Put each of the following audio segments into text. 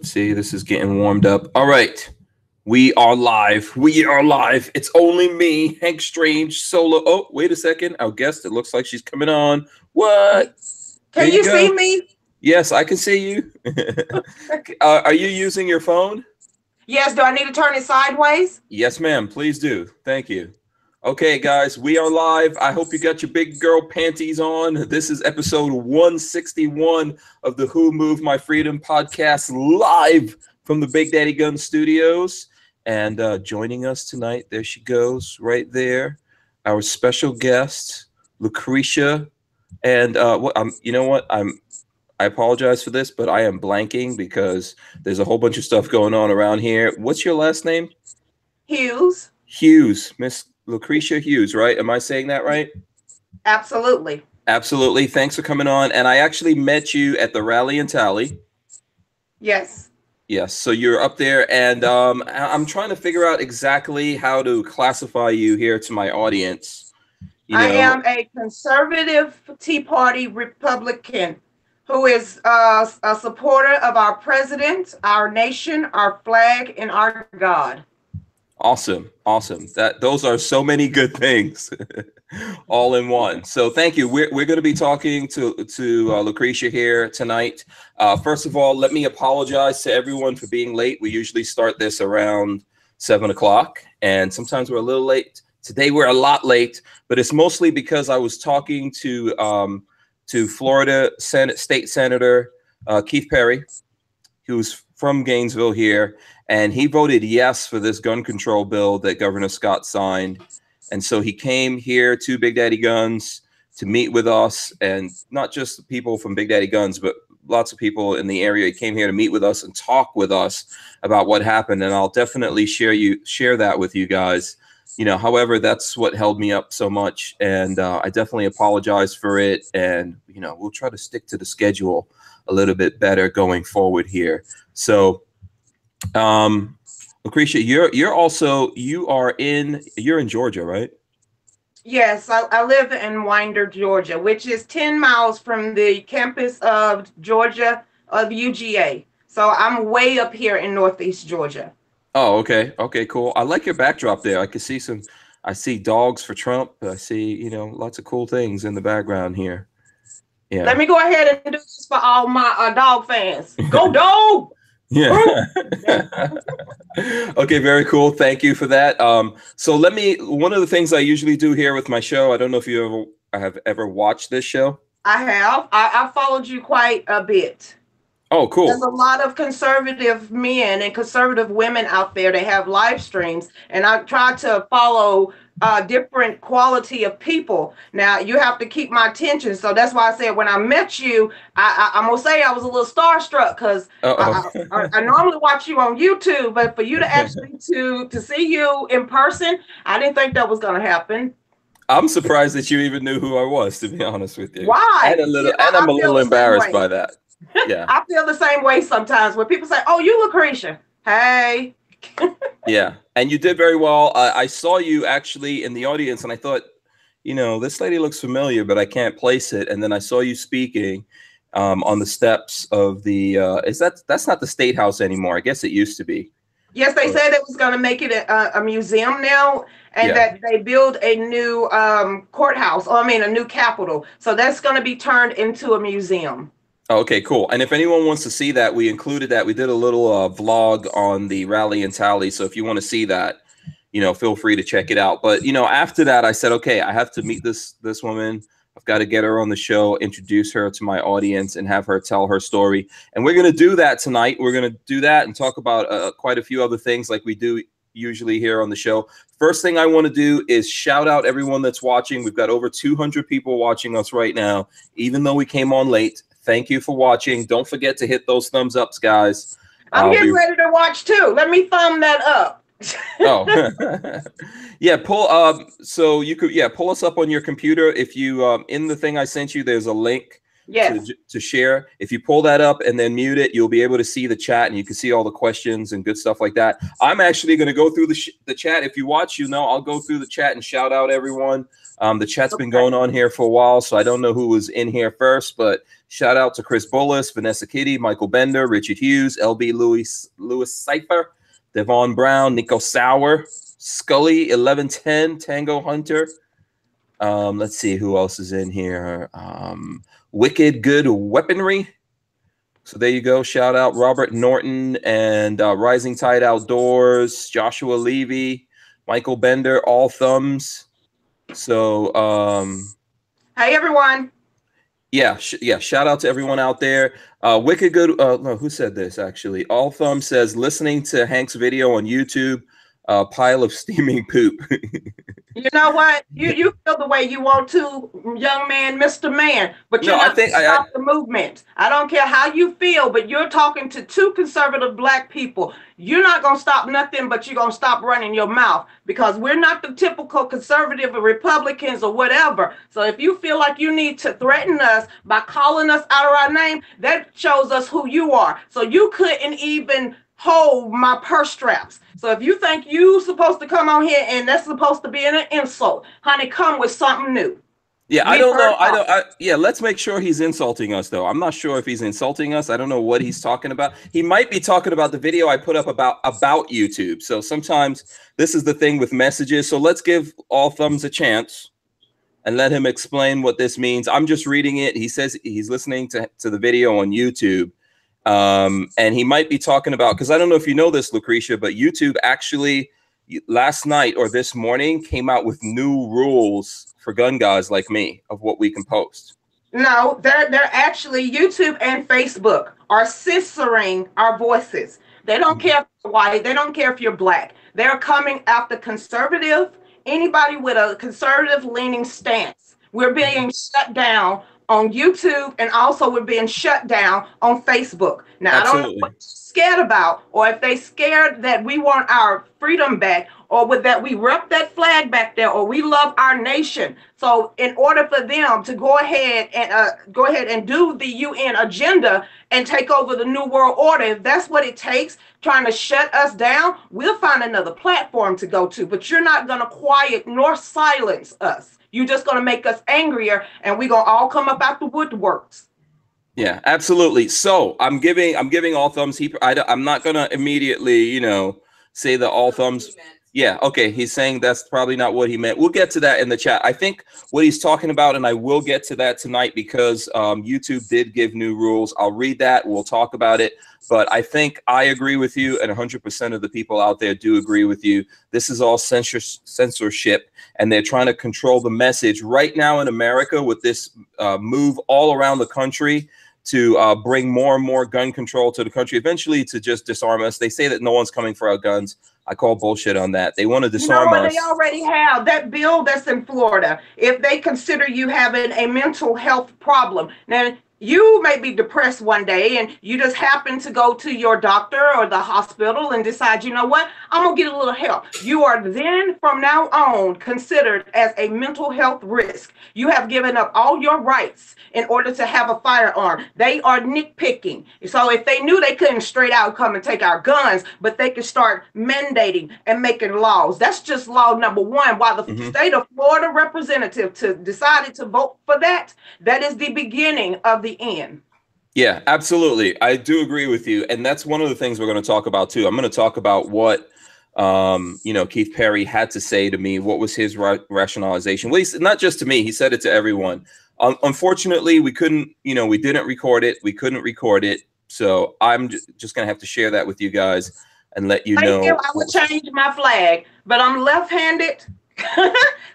See, this is getting warmed up. All right. We are live. We are live. It's only me, Hank Strange, solo. Oh, wait a second. Our guest, it looks like she's coming on. What? There Can you you go. see me? Yes, I can see you. Are you using your phone? Yes, do I need to turn it sideways? Yes, ma'am. Please do. Thank you. Okay, guys, we are live. I hope you got your big girl panties on. This is episode 161 of the Who Moved My Freedom podcast, live from the Big Daddy Gun Studios. And joining us tonight, there she goes, right there, our special guest, Lucretia. And you know what? I apologize for this, but I am blanking because there's a whole bunch of stuff going on around here. What's your last name? Hughes. Hughes, Miss Lucretia Hughes, right? Am I saying that right? Absolutely. Absolutely. Thanks for coming on. And I actually met you at the Rally and Tally. Yes. Yes. So you're up there, and I'm trying to figure out exactly how to classify you here to my audience. I am a conservative Tea Party Republican who is a supporter of our president, our nation, our flag, and our God. Awesome. Awesome. Those are so many good things all in one. So thank you. We're going to be talking to Lucretia here tonight. First of all, let me apologize to everyone for being late. We usually start this around 7 o'clock, and sometimes we're a little late. Today we're a lot late, but it's mostly because I was talking to Florida State Senator Keith Perry, who's from Gainesville here, and he voted yes for this gun control bill that Governor Scott signed. And so he came here to Big Daddy Guns to meet with us, and not just the people from Big Daddy Guns, but lots of people in the area. He came here to meet with us and talk with us about what happened, and I'll definitely share that with you guys. However, that's what held me up so much, and I definitely apologize for it, and we'll try to stick to the schedule a little bit better going forward here. So Lucretia, you're in Georgia, right? Yes, I live in Winder, Georgia, which is 10 miles from the campus of Georgia of UGA. So I'm way up here in Northeast Georgia. Oh, okay. Okay, cool. I like your backdrop there. I see dogs for Trump. I see, lots of cool things in the background here. Yeah. Let me go ahead and do this for all my dog fans. Go dog! Yeah. Okay, very cool. Thank you for that. So one of the things I usually do here with my show, I don't know if you have ever watched this show. I have. I followed you quite a bit. Oh, cool. There's a lot of conservative men and conservative women out there that have live streams, and I try to follow different quality of people. Now, you have to keep my attention, so that's why I said when I met you, I'm going to say I was a little starstruck because I normally watch you on YouTube, but for you to actually to see you in person, I didn't think that was going to happen. I'm surprised that you even knew who I was, to be honest with you. Why? I'm a little embarrassed by that. Yeah. I feel the same way sometimes when people say, "Oh, you Lucretia." Hey. Yeah, and you did very well. I saw you actually in the audience, and I thought, this lady looks familiar, but I can't place it. And then I saw you speaking on the steps of the. That's not the State House anymore? I guess it used to be. Yes, they said it was going to make it a museum now, and that they build a new courthouse. A new capitol. So that's going to be turned into a museum. Okay, cool. And if anyone wants to see that, we included that. We did a little vlog on the Rally and Tally. So if you want to see that, feel free to check it out. But, after that, I said, okay, I have to meet this woman. I've got to get her on the show, introduce her to my audience, and have her tell her story. And we're going to do that tonight. We're going to do that and talk about quite a few other things like we do usually here on the show. First thing I want to do is shout out everyone that's watching. We've got over 200 people watching us right now, even though we came on late. Thank you for watching. Don't forget to hit those thumbs ups, guys. I'm getting ready to watch too. Let me thumb that up. Oh, yeah. So you could, pull us up on your computer. If you, in the thing I sent you, there's a link to share. If you pull that up and then mute it, you'll be able to see the chat and you can see all the questions and good stuff like that. I'm actually going to go through the chat. If you watch, I'll go through the chat and shout out everyone. The chat's been going on here for a while, so I don't know who was in here first, but Shout out to Chris Bullis, Vanessa Kitty, Michael Bender, Richard Hughes, LB Lewis Cypher, Devon Brown, Nico Sauer, Scully 1110, Tango Hunter. Let's see who else is in here. Wicked Good Weaponry. So there you go. Shout out Robert Norton and Rising Tide Outdoors, Joshua Levy, Michael Bender, All Thumbs. So hey everyone. Yeah, shout out to everyone out there. Wicked Good. No, who said this actually? All Thumb says listening to Hank's video on YouTube, pile of steaming poop. You know what? You feel the way you want to, young man, Mr. Man, but you're not going to stop the movement. I don't care how you feel, but you're talking to two conservative black people. You're not going to stop nothing, but you're going to stop running your mouth, because we're not the typical conservative or Republicans or whatever. So if you feel like you need to threaten us by calling us out of our name, that shows us who you are. So you couldn't even hold my purse straps. So if you think you're supposed to come on here and that's supposed to be an insult, honey, come with something new. Yeah, I don't know. Yeah, let's make sure he's insulting us, though. I'm not sure if he's insulting us. I don't know what he's talking about. He might be talking about the video I put up about YouTube. So sometimes this is the thing with messages. So let's give All Thumbs a chance and let him explain what this means. I'm just reading it. He says he's listening to the video on YouTube. And he might be talking about, because I don't know if you know this, Lucretia, but YouTube actually last night or this morning came out with new rules for gun guys like me of what we can post. No, they're actually, YouTube and Facebook are censoring our voices. They don't care if you're white, they don't care if you're black. They're coming after conservative, anybody with a conservative leaning stance. We're being shut down on YouTube, and also we're being shut down on Facebook. Now, absolutely. I don't know what you're scared about, or if they scared that we want our freedom back, or with that we rep that flag back there, or we love our nation. So in order for them to go ahead and do the UN agenda and take over the New World Order, if that's what it takes, trying to shut us down, we'll find another platform to go to. But you're not going to quiet nor silence us. You're just going to make us angrier, and we're going to all come up out the woodworks. Yeah, absolutely. So I'm giving All Thumbs. I'm not going to immediately, say that All Thumbs. Yeah, okay. He's saying that's probably not what he meant. We'll get to that in the chat. I think what he's talking about, and I will get to that tonight because YouTube did give new rules. I'll read that. We'll talk about it. But I think I agree with you, and 100% of the people out there do agree with you. This is all censorship, and they're trying to control the message right now in America with this move all around the country to bring more and more gun control to the country, eventually to just disarm us. They say that no one's coming for our guns. I call bullshit on that. They want to disarm us. They already have that bill that's in Florida. If they consider you having a mental health problem, now you may be depressed one day and you just happen to go to your doctor or the hospital and decide, you know what, I'm gonna get a little help. You are then from now on considered as a mental health risk. You have given up all your rights in order to have a firearm. They are nitpicking. So if they knew they couldn't straight out come and take our guns, but they could start mandating and making laws. That's just law number one. While the state of Florida representative decided to vote for that, that is the beginning of the end. Yeah, absolutely. I do agree with you. And that's one of the things we're going to talk about too. I'm going to talk about what Keith Perry had to say to me. What was his rationalization? Well, not just to me, he said it to everyone. Unfortunately, we couldn't, we didn't record it. We couldn't record it. So I'm just going to have to share that with you guys and let you know. I would change my flag, but I'm left-handed.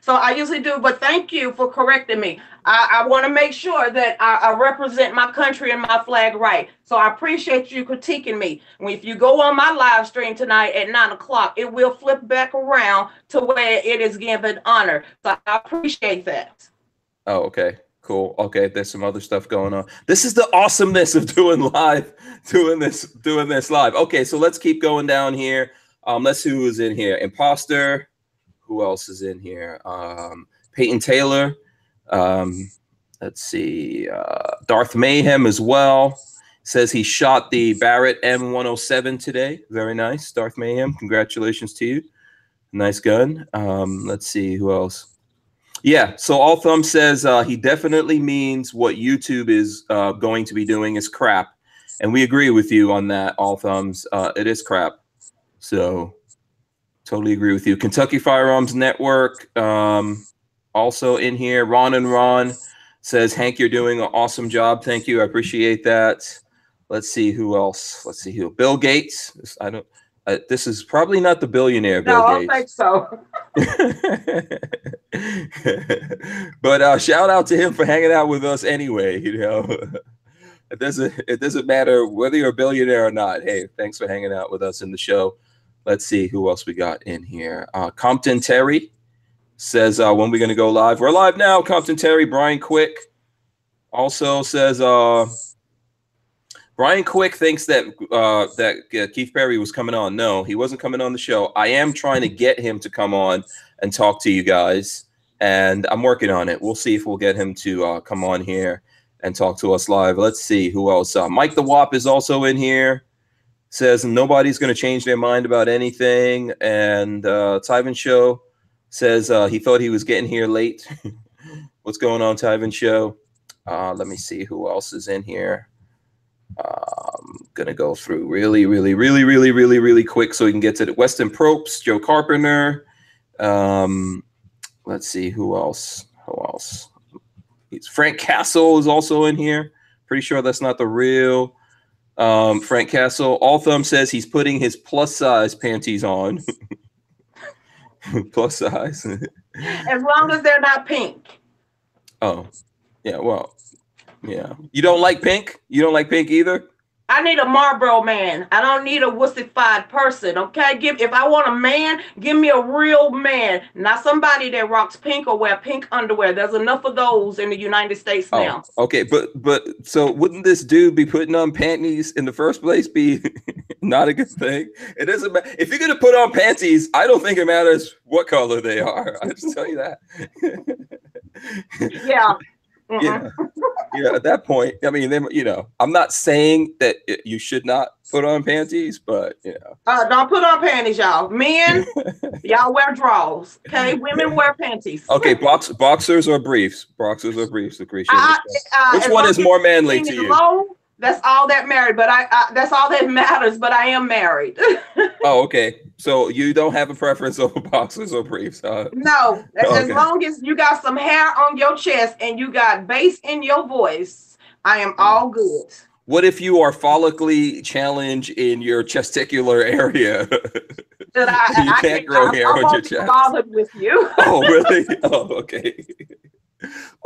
So I usually do, but thank you for correcting me. I want to make sure that I represent my country and my flag right. So I appreciate you critiquing me. If you go on my live stream tonight at 9 o'clock, it will flip back around to where it is given honor. So I appreciate that. Oh, okay. Cool. Okay, there's some other stuff going on. This is the awesomeness of doing this live. Okay, so let's keep going down here. Let's see who is in here. Imposter. Who else is in here? Peyton Taylor. Let's see. Darth Mayhem as well. Says he shot the Barrett M107 today. Very nice, Darth Mayhem. Congratulations to you. Nice gun. Let's see who else. Yeah, so All Thumb says he definitely means what YouTube is going to be doing is crap. And we agree with you on that, All Thumbs. It is crap. So totally agree with you. Kentucky Firearms Network also in here. Ron and Ron says, Hank, you're doing an awesome job. Thank you. I appreciate that. Let's see who else. Let's see who. Bill Gates. I don't. This is probably not the billionaire Bill Gates. No, I think so. But shout out to him for hanging out with us anyway. You know, it doesn't matter whether you're a billionaire or not. Hey, thanks for hanging out with us in the show. Let's see who else we got in here. Compton Terry says, when we're going to go live? We're live now, Compton Terry. Brian Quick also says, Brian Quick thinks that Keith Perry was coming on. No, he wasn't coming on the show. I am trying to get him to come on and talk to you guys, and I'm working on it. We'll see if we'll get him to come on here and talk to us live. Let's see who else. Mike the Wop is also in here. Says nobody's going to change their mind about anything. And Tyven Show says he thought he was getting here late. What's going on, Tyven Show? Let me see who else is in here. I'm gonna go through really quick so we can get to the Weston Propes, Joe Carpenter. Let's see who else. Frank Castle is also in here. Pretty sure that's not the real Frank Castle. All Thumb says he's putting his plus size panties on. Plus size. as long as they're not pink. Oh, yeah. Well. Yeah. You don't like pink? You don't like pink either? I need a Marlboro man. I don't need a wussified person, okay? If I want a man, give me a real man, not somebody that rocks pink or wear pink underwear. There's enough of those in the United States now. Okay, but so wouldn't this dude be putting on panties in the first place be not a good thing? It doesn't matter. If you're going to put on panties, I don't think it matters what color they are. I just tell you that. Yeah. Yeah, at that point, I mean, I'm not saying that you should not put on panties, but don't put on panties, y'all. Men, y'all wear drawers. Okay, women wear panties. Okay, boxers or briefs? Boxers or briefs, Lucretia? Which one is more manly to you? Low, that's all that married, but that's all that matters. But I am married. Oh, okay. So you don't have a preference over boxers or briefs, huh? No, as long as you got some hair on your chest and you got bass in your voice, I am all good. What if you are follically challenged in your testicular area? You can't grow hair on your chest. Bothered with you. Oh, really? Oh, okay.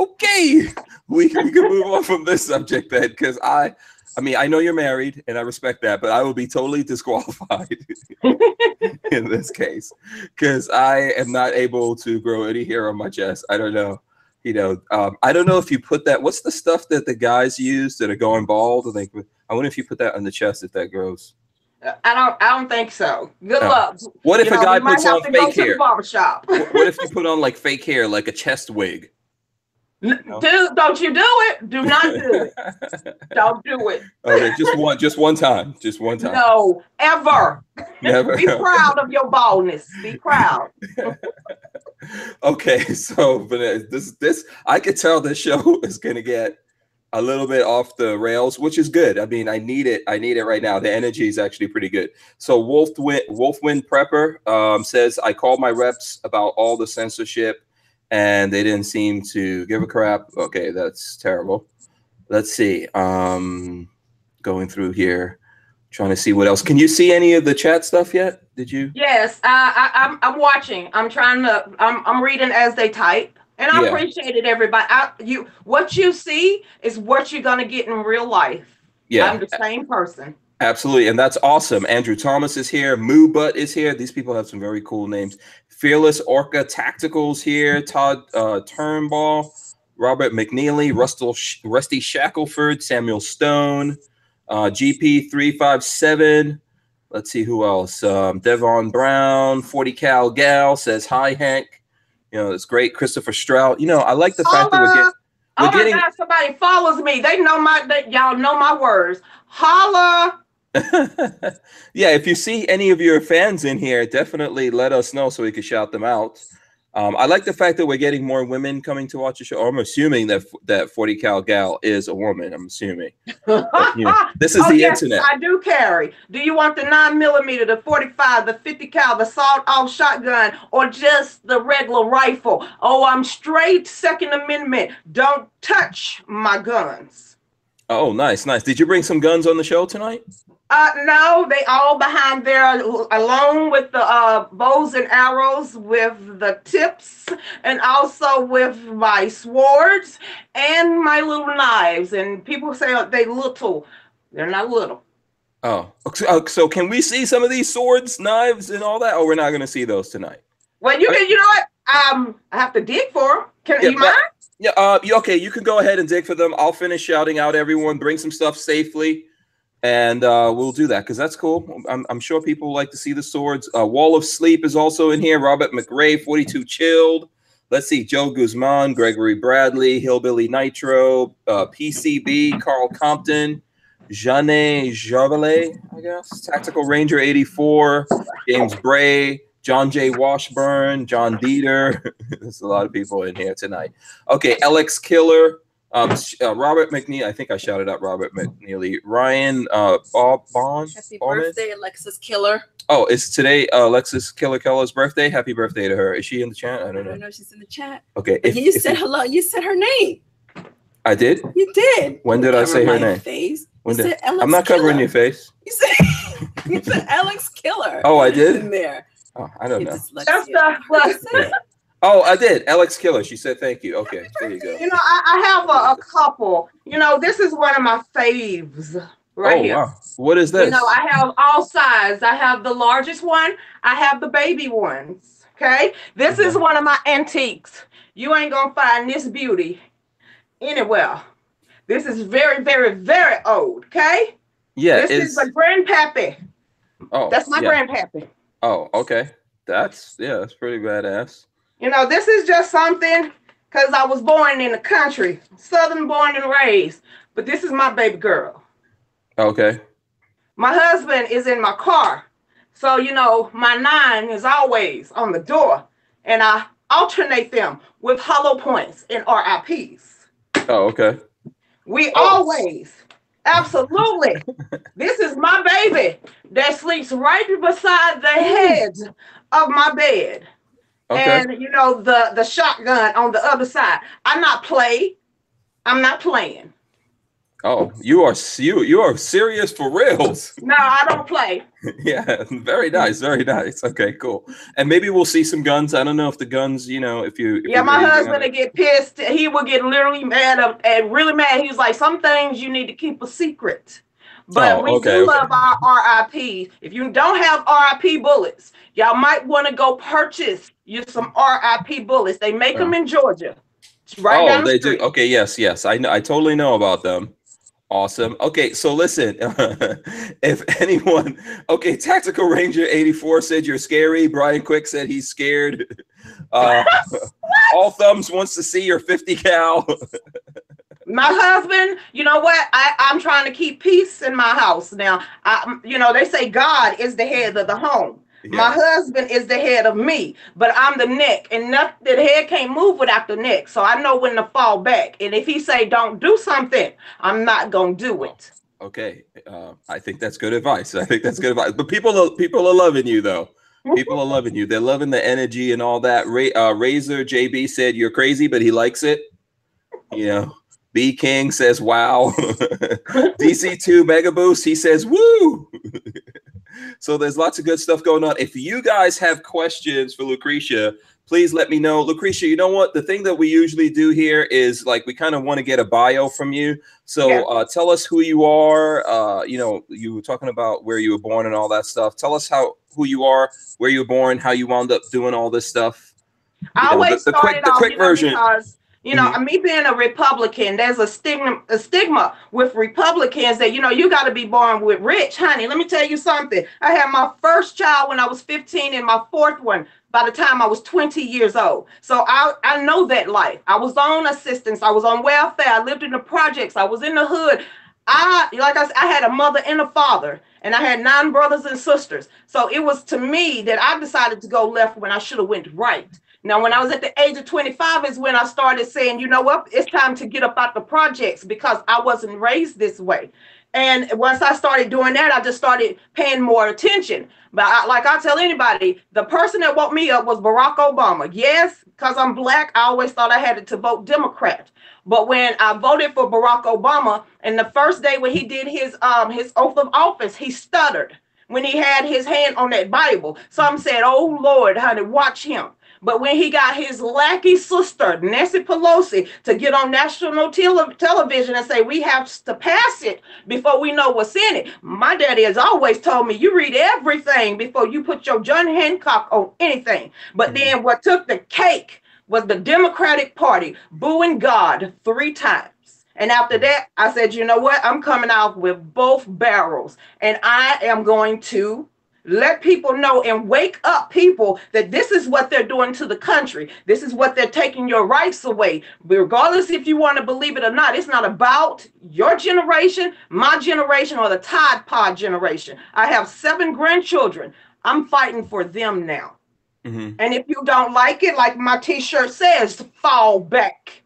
Okay, we can move on from this subject then, because I mean, I know you're married and I respect that, but I will be totally disqualified in this case because I am not able to grow any hair on my chest. I don't know. I don't know if you put that. What's the stuff that the guys use that are going bald? I wonder if you put that on the chest if that grows. I don't think so. Good luck. What if a guy puts on fake hair? Barbershop. What if you put on like fake hair, like a chest wig? No. Dude, don't you do it. Do not do it. Don't do it. Okay, just one time. No, ever. Never. Be proud of your baldness. Be proud. Okay, so but this I could tell this show is gonna get a little bit off the rails, which is good. I mean, I need it right now. The energy is actually pretty good. So Wolfwind Prepper says, I called my reps about all the censorship and they didn't seem to give a crap. Okay, that's terrible. Let's see. Going through here, trying to see what else. Can you see any of the chat stuff yet? Did you? Yes, I'm watching. I'm reading as they type, and I appreciate it, everybody. What you see is what you're gonna get in real life. Yeah, I'm the same person. Absolutely, and that's awesome. Andrew Thomas is here. Moo Butt is here. These people have some very cool names. Fearless Orca Tacticals here. Todd Turnbull, Robert McNeely, Rusty Shackelford, Samuel Stone, GP357. Let's see who else. Devon Brown, 40 Cal Gal says, hi, Hank. It's great. Christopher Stroud. I like the fact that we're getting. God, somebody follows me. They know y'all know my words. Holla. Yeah, if you see any of your fans in here, definitely let us know so we can shout them out. I like the fact that we're getting more women coming to watch the show. Or I'm assuming that 40 cal gal is a woman. I'm assuming. But, this is Oh, the yes, internet. I do carry. Do you want the 9mm, the 45, the 50 cal, the sawed-off shotgun, or just the regular rifle? Oh, I'm straight Second Amendment. Don't touch my guns. Oh, nice, nice. Did you bring some guns on the show tonight? No, they all behind there, along with the bows and arrows, with the tips, and also with my swords and my little knives. And people say they little. They're not little. Oh, so can we see some of these swords, knives, and all that? Or we're not going to see those tonight? Well, you can. You know what? I have to dig for them. Can you mind? Yeah. Okay. You can go ahead and dig for them. I'll finish shouting out everyone. Bring some stuff safely. And we'll do that because that's cool. I'm sure people like to see the swords. Wall of Sleep is also in here. Robert McRae, 42 Chilled. Let's see. Joe Guzman, Gregory Bradley, Hillbilly Nitro, PCB, Carl Compton, Jeanne Javelet, I guess. Tactical Ranger 84, James Bray, John J. Washburn, John Dieter. There's a lot of people in here tonight. Okay, LX Killer. Robert McNeely, I think I shouted out Robert McNeely. Ryan Bond. Happy birthday, Alexis Killer. Oh, it's today Alexis Keller's birthday. Happy birthday to her. Is she in the chat? I don't know. I know she's in the chat. Okay. You said hello. You said her name. I did? You did. When did I say her name? Face. When you did? said Alex I'm not Killer. covering your face. You said Alex Killer. Oh, I did? In there. Oh, I don't know. That's the. Oh, I did. Alex Killer. She said thank you. Okay, there you go. You know, I have a couple. You know, this is one of my faves right here. Wow. What is this? You know, I have all sizes. I have the largest one. I have the baby ones. Okay. This is one of my antiques. You ain't going to find this beauty anywhere. This is very, very, very old. Okay. Yeah. This is a grandpappy. Oh, that's my grandpappy. Oh, okay. That's pretty badass. You know, this is just something because I was born in the country, Southern born and raised. But this is my baby girl. Okay. My husband is in my car. So, you know, my 9 is always on the door. And I alternate them with hollow points and RIPs. Oh, okay. We always, absolutely. This is my baby that sleeps right beside the head of my bed. Okay. And, you know, the shotgun on the other side. I'm not playing. Oh, you are serious for reals. No, I don't play. Yeah, very nice, very nice. Okay, cool. And maybe we'll see some guns. I don't know if the guns, you know, if my husband would get pissed. He would get literally mad and really mad. He was like, some things you need to keep a secret. But we do love our RIP. If you don't have RIP bullets, y'all might want to go purchase you some RIP bullets. They make them in Georgia. It's right down the street. Do. Okay, yes. I know. I totally know about them. Awesome. Okay, so listen, if anyone, Tactical Ranger 84 said you're scary. Brian Quick said he's scared. All Thumbs wants to see your 50 cal. My husband, you know what? I'm trying to keep peace in my house now. You know, they say God is the head of the home. Yeah. My husband is the head of me, but I'm the neck, and the head can't move without the neck. So I know when to fall back. And if he say don't do something, I'm not gonna do it. Okay, I think that's good advice. But people are loving you though. People are loving you. They're loving the energy and all that. Razor JB said you're crazy, but he likes it. You know. B King says wow. DC2 Mega Boost, he says woo. So there's lots of good stuff going on. If you guys have questions for Lucretia, please let me know. Lucretia, you know what? The thing that we usually do here is like we kind of want to get a bio from you. So tell us who you are. You know, you were talking about where you were born and all that stuff. Tell us who you are, where you were born, how you wound up doing all this stuff. I always the quick version. Because, you know, me being a Republican, there's a stigma with Republicans that, you know, you got to be born with rich, honey. Let me tell you something. I had my first child when I was 15 and my fourth one by the time I was 20 years old. So I know that life. I was on assistance. I was on welfare. I lived in the projects. I was in the hood. Like I said, I had a mother and a father, and I had 9 brothers and sisters. So it was to me that I decided to go left when I should have went right. Now, when I was at the age of 25 is when I started saying, you know what, it's time to get up out the projects because I wasn't raised this way. And once I started doing that, I just started paying more attention. But like I tell anybody, the person that woke me up was Barack Obama. Yes, because I'm Black, I always thought I had to vote Democrat. But when I voted for Barack Obama, and the first day when he did his oath of office, he stuttered when he had his hand on that Bible. Some said, oh, Lord, honey, watch him. But when he got his lackey sister, Nancy Pelosi, to get on national television and say, we have to pass it before we know what's in it. My daddy has always told me, you read everything before you put your John Hancock on anything. But then what took the cake was the Democratic Party booing God 3 times. And after that, I said, you know what? I'm coming out with both barrels, and I am going to let people know and wake up people that this is what they're doing to the country. This is what they're taking your rights away. Regardless if you want to believe it or not, it's not about your generation, my generation, or the Tide Pod generation. I have 7 grandchildren. I'm fighting for them now. And if you don't like it, like my t-shirt says, fall back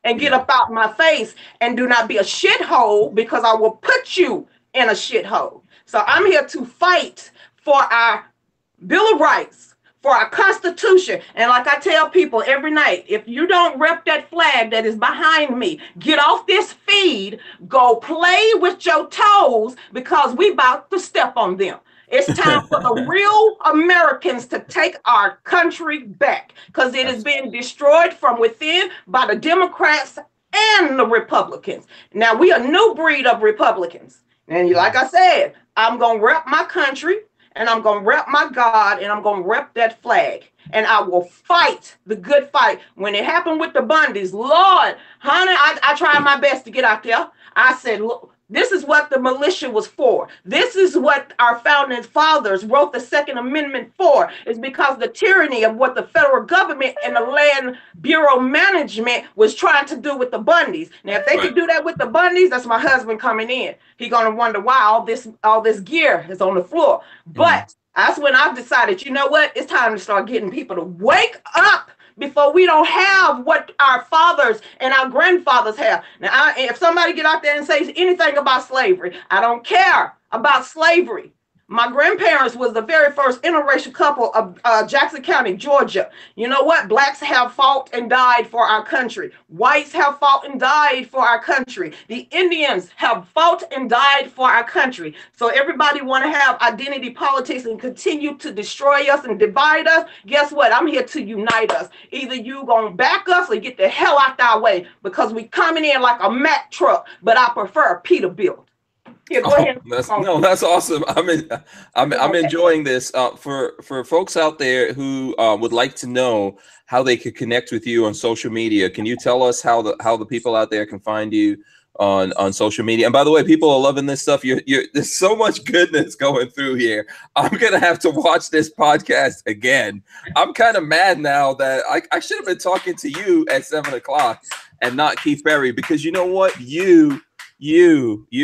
and get up out my face and do not be a shithole, because I will put you in a shithole. So I'm here to fight for our Bill of Rights, for our Constitution. And like I tell people every night, if you don't rep that flag that is behind me, get off this feed, go play with your toes, because we about to step on them. It's time for the real Americans to take our country back, because it is being destroyed from within by the Democrats and the Republicans. Now, we are a new breed of Republicans. And like I said, I'm going to rep my country, and I'm going to rep my God, and I'm going to rep that flag. And I will fight the good fight. When it happened with the Bundys, Lord, honey, I tried my best to get out there. I said, look, this is what the militia was for. This is what our founding fathers wrote the Second Amendment for. It's because the tyranny of what the federal government and the Land Bureau management was trying to do with the Bundys. Now, if they could do that with the Bundys, that's my husband coming in. He's going to wonder why all this gear is on the floor. But that's when I decided, you know what? It's time to start getting people to wake up before we don't have what our fathers and our grandfathers have. Now, if somebody get out there and says anything about slavery, I don't care about slavery. My grandparents was the very first interracial couple of Jackson County, Georgia. You know what? Blacks have fought and died for our country. Whites have fought and died for our country. The Indians have fought and died for our country. So everybody want to have identity politics and continue to destroy us and divide us. Guess what? I'm here to unite us. Either you gonna back us or get the hell out our way, because we coming in like a Mack truck, but I prefer a Peterbilt. Yeah, go ahead. That's awesome. I'm enjoying this. For folks out there who would like to know how they could connect with you on social media, can you tell us how the people out there can find you on social media? And by the way, people are loving this stuff. There's so much goodness going through here. I'm gonna have to watch this podcast again. I'm kind of mad now that I should have been talking to you at 7 o'clock and not Keith Berry, because you know what? You,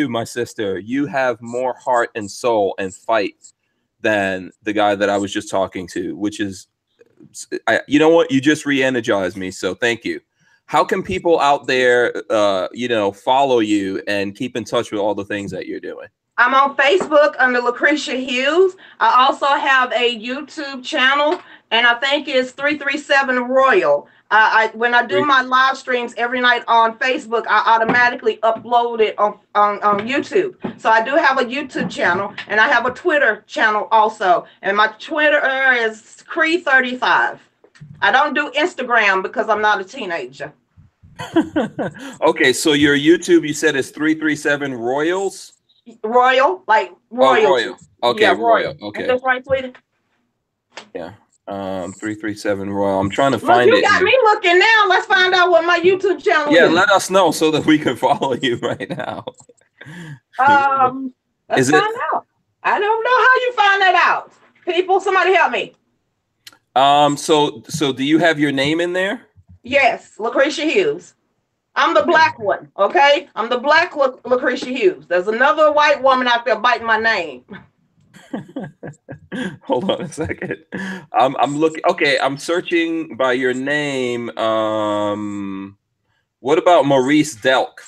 my sister, you have more heart and soul and fight than the guy that I was just talking to, which is, you know what? You just re-energized me. So thank you. How can people out there, follow you and keep in touch with all the things that you're doing? I'm on Facebook under Lucretia Hughes. I also have a YouTube channel, and I think it's 337 Royal. When I do my live streams every night on Facebook, I automatically upload it on YouTube. So I do have a YouTube channel, and I have a Twitter channel also. And my Twitter is Cree35. I don't do Instagram because I'm not a teenager. Okay, so your YouTube, you said, is 337 Royals? Royal, like royal. Oh, Royal. Okay, yeah, Royal. Okay. Is that right, sweetie? Yeah. 337 Royal. I'm trying to find it. You got me looking now. Let's find out what my YouTube channel is. Yeah, let us know so that we can follow you right now. Let's find out. I don't know how you find that out. People, somebody help me. So do you have your name in there? Yes, Lucretia Hughes. I'm the black one, okay? I'm the black Lucretia Hughes. There's another white woman out there biting my name. Hold on a second. I'm looking. Okay, I'm searching by your name. What about Maurice Delk?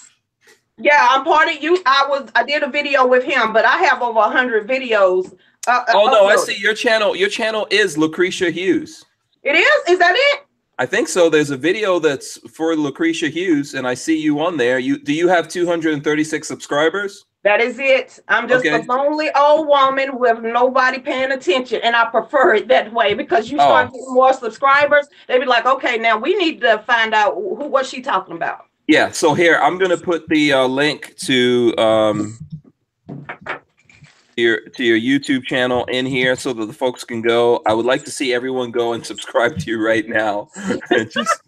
Yeah, I'm part of you. I did a video with him, but I have over 100 videos. Oh no, I uploaded. see your channel. Your channel is Lucretia Hughes. It is? Is that it? I think so. There's a video that's for Lucretia Hughes, and I see you on there. Do you have 236 subscribers? That is it. I'm just Okay. a lonely old woman with nobody paying attention, and I prefer it that way because you start getting more subscribers. They be like, okay, now we need to find out what's she talking about. Yeah. So here, I'm gonna put the link to your YouTube channel in here so that the folks can go. I would like to see everyone go and subscribe to you right now. Just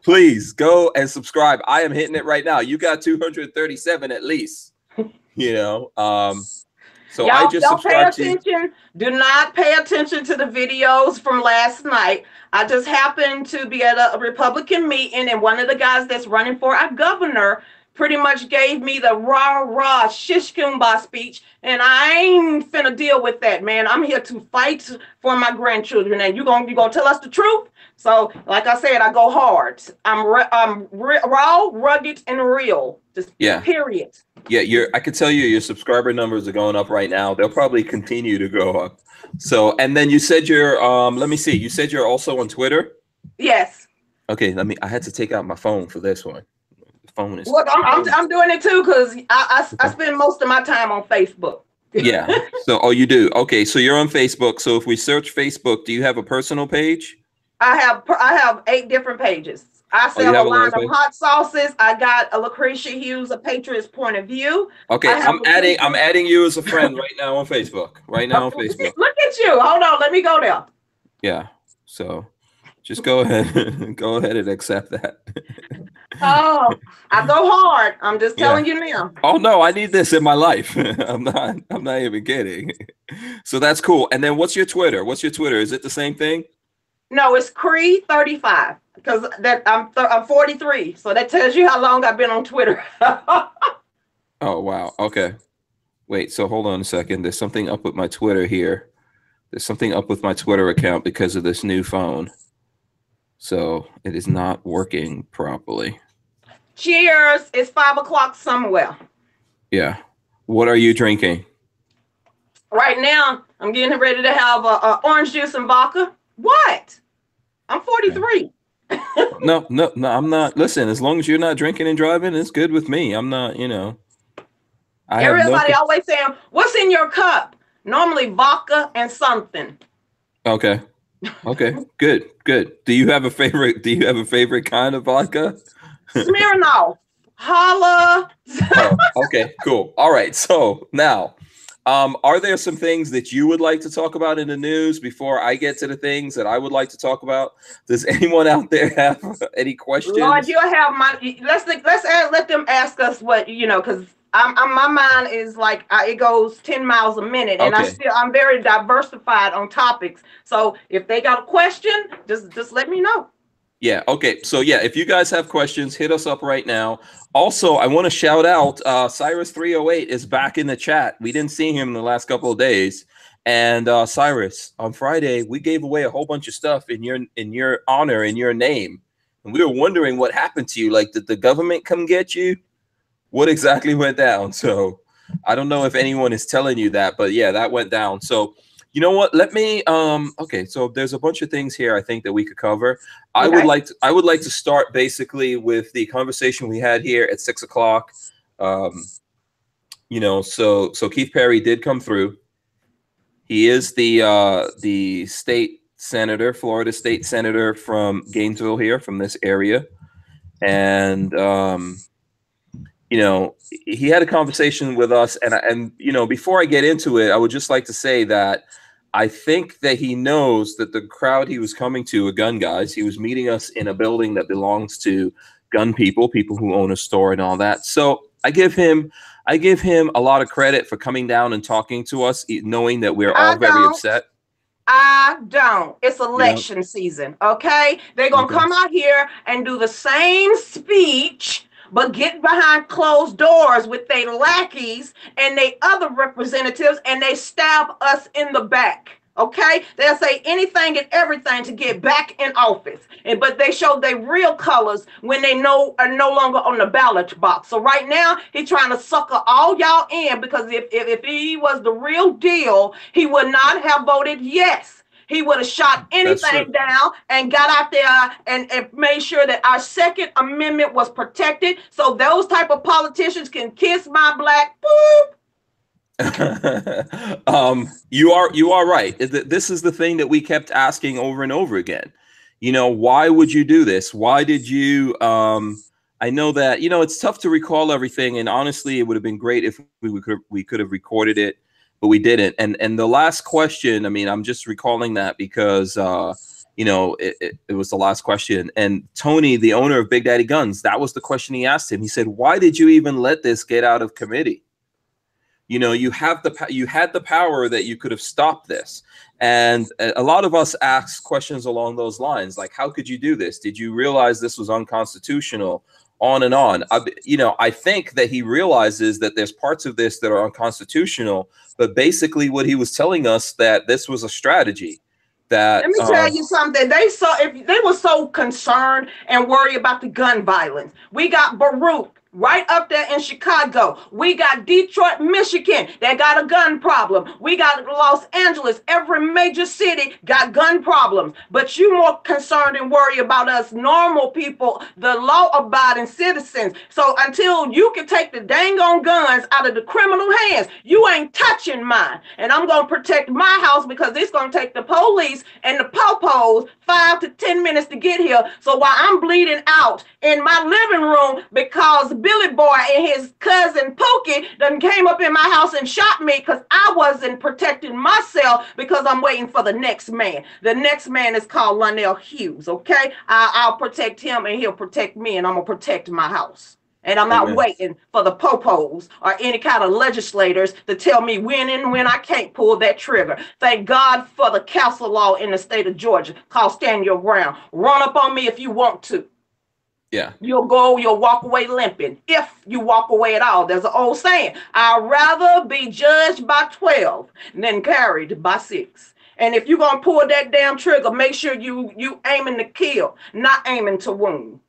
please go and subscribe. I am hitting it right now. You got 237 at least. You know, so I just subscribed to you. Do not pay attention to the videos from last night. I just happened to be at a Republican meeting, and one of the guys that's running for our governor pretty much gave me the rah shish kumbah speech, and I ain't finna deal with that, man. I'm here to fight for my grandchildren, and you gonna tell us the truth. So, like I said, I go hard. I'm raw, rugged, and real. Just period. Yeah, I can tell you your subscriber numbers are going up right now. They'll probably continue to go up. So, and then you said you're let me see. You said you're also on Twitter? Yes. Okay, I had to take out my phone for this one. The phone is Look, I'm doing it too because I spend most of my time on Facebook. Yeah. So, you do. Okay, so you're on Facebook. So if we search Facebook, do you have a personal page? I have 8 different pages. I sell a line of hot sauces. I got a Lucretia Hughes, A Patriot's Point of View. Okay, I'm adding you as a friend right now on Facebook. Right now on Facebook. Look at you. Hold on, let me go there. Yeah. So just go ahead and accept that. Oh, I go hard. I'm just telling you now. Oh no, I need this in my life. I'm not even kidding. So that's cool. And then what's your Twitter? Is it the same thing? No, it's Cree35 because I'm 43, so that tells you how long I've been on Twitter. Oh wow. Okay. Wait. So hold on a second. There's something up with my Twitter here. There's something up with my Twitter account because of this new phone. So it is not working properly. Cheers! It's 5 o'clock somewhere. Yeah. What are you drinking? Right now, I'm getting ready to have a orange juice and vodka. What? I'm 43. No, I'm not. Listen, as long as you're not drinking and driving, it's good with me. I'm not, Everybody always saying, what's in your cup? Normally vodka and something. Okay. Good. Do you have a favorite kind of vodka? Smirnoff. Holla. Oh, okay, cool. All right. So now, are there some things that you would like to talk about in the news before I get to the things that I would like to talk about? Does anyone out there have any questions? Lord, you have let them ask us what, because my mind is like it goes 10 miles a minute, and I'm very diversified on topics. So if they got a question, just let me know. Yeah. Okay. So yeah, if you guys have questions, hit us up right now. Also, I want to shout out Cyrus 308 is back in the chat. We didn't see him in the last couple of days. And Cyrus, on Friday, we gave away a whole bunch of stuff in your honor, in your name. And we were wondering what happened to you. Like, did the government come get you? What exactly went down? So I don't know if anyone is telling you that, but yeah, that went down. So you know what? Let me okay, so there's a bunch of things here I think that we could cover. Okay. I would like to start basically with the conversation we had here at 6 o'clock. So Keith Perry did come through. He is the state senator, Florida state senator from Gainesville here, from this area. And he had a conversation with us, and before I get into it, I would just like to say that I think that he knows that the crowd he was coming to are gun guys. He was meeting us in a building that belongs to gun people who own a store and all that. So I give him a lot of credit for coming down and talking to us, knowing that we're all very upset. I don't. It's election season, okay? They're going to come out here and do the same speech, but get behind closed doors with their lackeys and their other representatives, and they stab us in the back. Okay, they'll say anything and everything to get back in office, but they show their real colors when they are no longer on the ballot box. So right now he's trying to sucker all y'all in, because if he was the real deal, he would not have voted yes. He would have shot anything down and got out there and made sure that our Second Amendment was protected, so those type of politicians can kiss my black boop. You are right. This is the thing that we kept asking over and over again. You know, why would you do this? Why did you? I know that, you know, it's tough to recall everything, and honestly, it would have been great if we could have recorded it, but we didn't. And the last question, I mean, I'm just recalling that because you know, it was the last question. And Tony, the owner of Big Daddy Guns, that was the question he asked him. He said, "Why did you even let this get out of committee? You know, you had the power that you could have stopped this." And a lot of us ask questions along those lines, like, how could you do this? Did you realize this was unconstitutional? On and on. You know, I think that he realizes that there's parts of this that are unconstitutional, but basically what he was telling us, that this was a strategy. That, let me tell you something. If they were so concerned and worried about the gun violence, we got Baruch right up there in Chicago. We got Detroit, Michigan, that got a gun problem. We got Los Angeles. Every major city got gun problems. But you more concerned and worried about us normal people, the law-abiding citizens. So until you can take the dang on guns out of the criminal hands, you ain't touching mine. And I'm going to protect my house, because it's going to take the police and the po-pos 5 to 10 minutes to get here. So while I'm bleeding out in my living room because Billy Boy and his cousin Pookie done came up in my house and shot me because I wasn't protecting myself, because I'm waiting for the next man. The next man is called Lionel Hughes, okay? I'll protect him and he'll protect me, and I'm going to protect my house. And I'm not waiting for the popos or any kind of legislators to tell me when and when I can't pull that trigger. Thank God for the castle law in the state of Georgia called Stand Your Ground. Run up on me if you want to. Yeah. You'll walk away limping, if you walk away at all. There's an old saying, I'd rather be judged by 12 than carried by 6. And if you're going to pull that damn trigger, make sure you aiming to kill, not aiming to wound.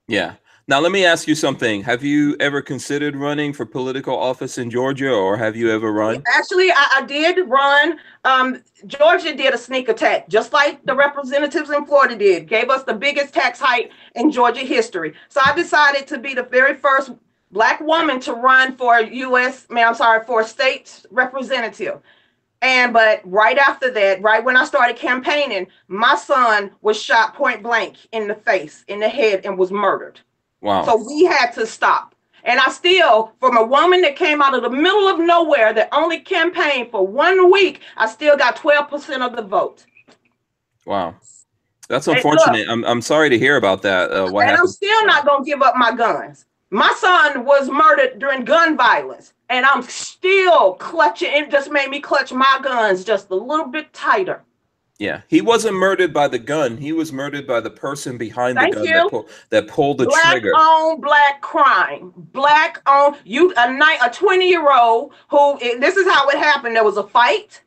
Yeah. Now, let me ask you something. Have you ever considered running for political office in Georgia, or have you ever run? Actually, I did run. Georgia did a sneak attack, just like the representatives in Florida did. Gave us the biggest tax hike in Georgia history. So I decided to be the very first Black woman to run for for state representative. But right after that, right when I started campaigning, my son was shot point blank in the face, in the head, and was murdered. Wow. So we had to stop. And I still, from a woman that came out of the middle of nowhere that only campaigned for 1 week, I still got 12% of the vote. Wow. That's unfortunate. I'm sorry to hear about that. I'm still not going to give up my guns. My son was murdered during gun violence, and I'm still clutching. It just made me clutch my guns just a little bit tighter. Yeah, he wasn't murdered by the gun. He was murdered by the person behind the gun that pulled the trigger. Black on black crime. Black on you. A 20-year-old who. This is how it happened. There was a fight.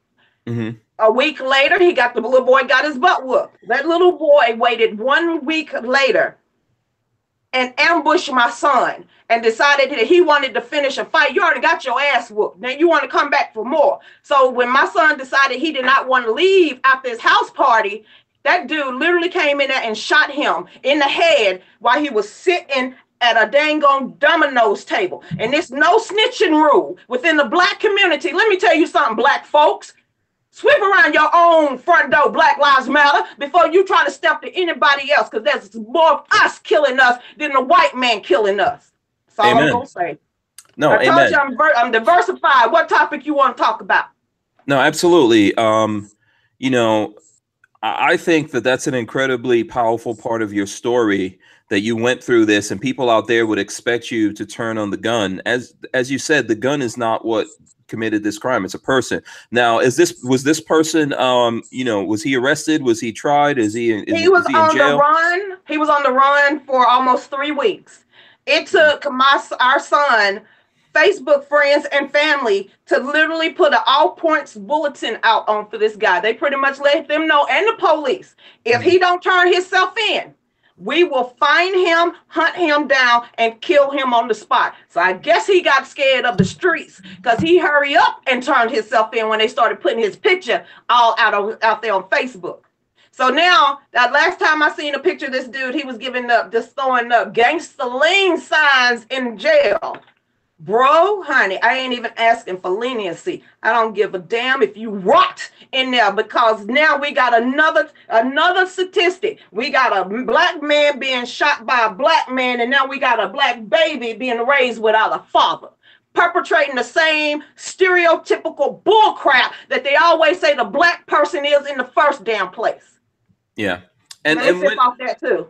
Mm-hmm. A week later, the little boy got his butt whooped. That little boy waited 1 week later and ambushed my son and decided that he wanted to finish a fight. You already got your ass whooped. Now you want to come back for more. So when my son decided he did not want to leave after his house party, that dude literally came in there and shot him in the head while he was sitting at a dang on Domino's table. And there's no snitching rule within the Black community. Let me tell you something, Black folks. Sweep around your own front door, Black Lives Matter, before you try to step to anybody else, because there's more of us killing us than the white man killing us. That's all I'm going to say. No, I told you I'm diversified. What topic you want to talk about? No, absolutely. You know, I think that that's an incredibly powerful part of your story, that you went through this, and people out there would expect you to turn on the gun. As you said, the gun is not what committed this crime. It's a person. Now, was this person, you know, was he arrested? Was he tried? He was on the run. He was on the run for almost 3 weeks. It took our son, Facebook friends and family to literally put an all points bulletin out on for this guy. They pretty much let them know, and the police, if he don't turn himself in, we will find him, hunt him down, and kill him on the spot. So I guess he got scared of the streets because he hurried up and turned himself in when they started putting his picture all out there on Facebook. So now, that last time I seen a picture of this dude, he was just throwing up gangster lean signs in jail. Bro, honey, I ain't even asking for leniency. I don't give a damn if you rot in there, because now we got another statistic. We got a black man being shot by a black man, and now we got a black baby being raised without a father, perpetrating the same stereotypical bullcrap that they always say the black person is in the first damn place. Yeah. And when, off that too.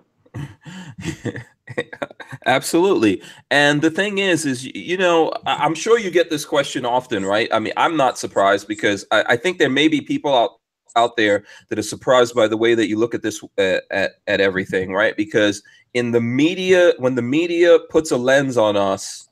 Absolutely. And the thing is, I'm sure you get this question often, right? I mean, I'm not surprised, because I think there may be people out there that are surprised by the way that you look at this, at everything, right? Because in the media, when the media puts a lens on us,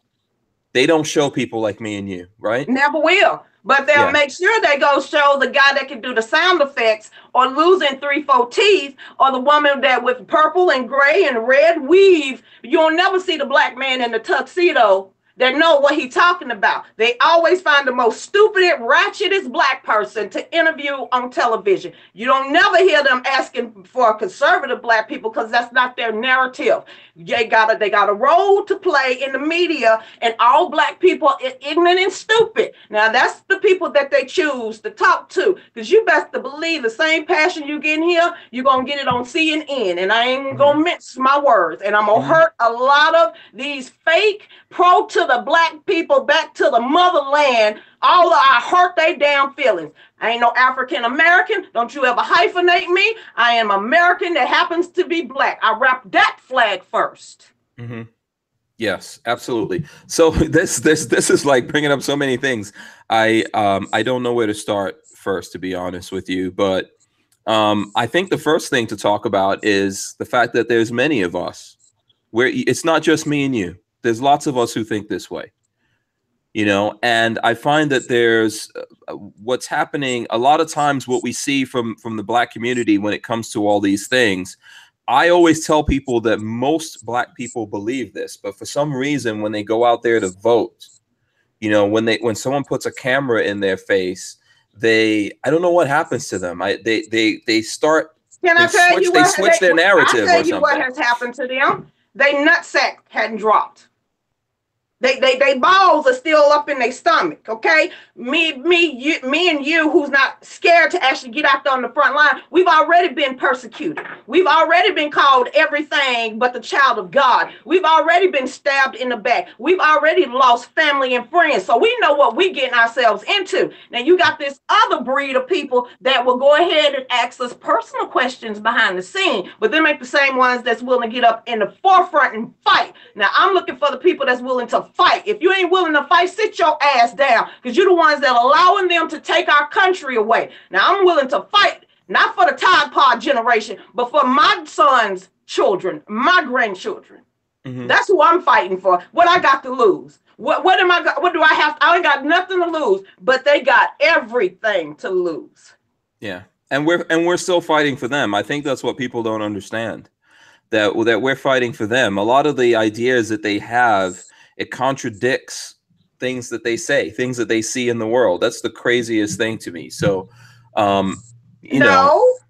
they don't show people like me and you, right? Never will. But they'll make sure they go show the guy that can do the sound effects, or losing 3-4 teeth, or the woman that with purple and gray and red weave. You'll never see the black man in the tuxedo that know what he's talking about. They always find the most stupidest, ratchetest black person to interview on television. You don't never hear them asking for conservative black people, because that's not their narrative. They got a role to play in the media, and all black people are ignorant and stupid. Now that's the people that they choose to talk to, because you best to believe the same passion you get in here, you're gonna get it on CNN, and I ain't gonna mince my words, and I'm gonna hurt a lot of these fake pro to the black people, back to the motherland. I hurt they damn feelings. I ain't no African American. Don't you ever hyphenate me. I am American that happens to be black. I wrap that flag first. Mm-hmm. Yes, absolutely. So this is like bringing up so many things. I don't know where to start first, to be honest with you, but I think the first thing to talk about is the fact that there's many of us where it's not just me and you. There's lots of us who think this way, and I find that there's what's happening a lot of times. What we see from the black community when it comes to all these things, I always tell people that most black people believe this, but for some reason, when they go out there to vote, when someone puts a camera in their face, I don't know what happens to them. They start. Can I tell you what? They switch their narrative. I'll tell you what has happened to them. They nutsack hadn't dropped. They balls are still up in their stomach, okay? Me and you, who's not scared to actually get out there on the front line, we've already been persecuted. We've already been called everything but the child of God. We've already been stabbed in the back. We've already lost family and friends. So we know what we're getting ourselves into. Now you got this other breed of people that will go ahead and ask us personal questions behind the scene, but them ain't the same ones that's willing to get up in the forefront and fight. Now I'm looking for the people that's willing to fight. If you ain't willing to fight, sit your ass down, because you're the ones that are allowing them to take our country away. Now I'm willing to fight, not for the Tide Pod generation, but for my son's children, my grandchildren. Mm-hmm. That's who I'm fighting for. What I got to lose? What do I have? I ain't got nothing to lose, but they got everything to lose. Yeah, and we're still fighting for them. I think that's what people don't understand. That we're fighting for them. A lot of the ideas that they have, it contradicts things that they say, things that they see in the world. That's the craziest thing to me. So,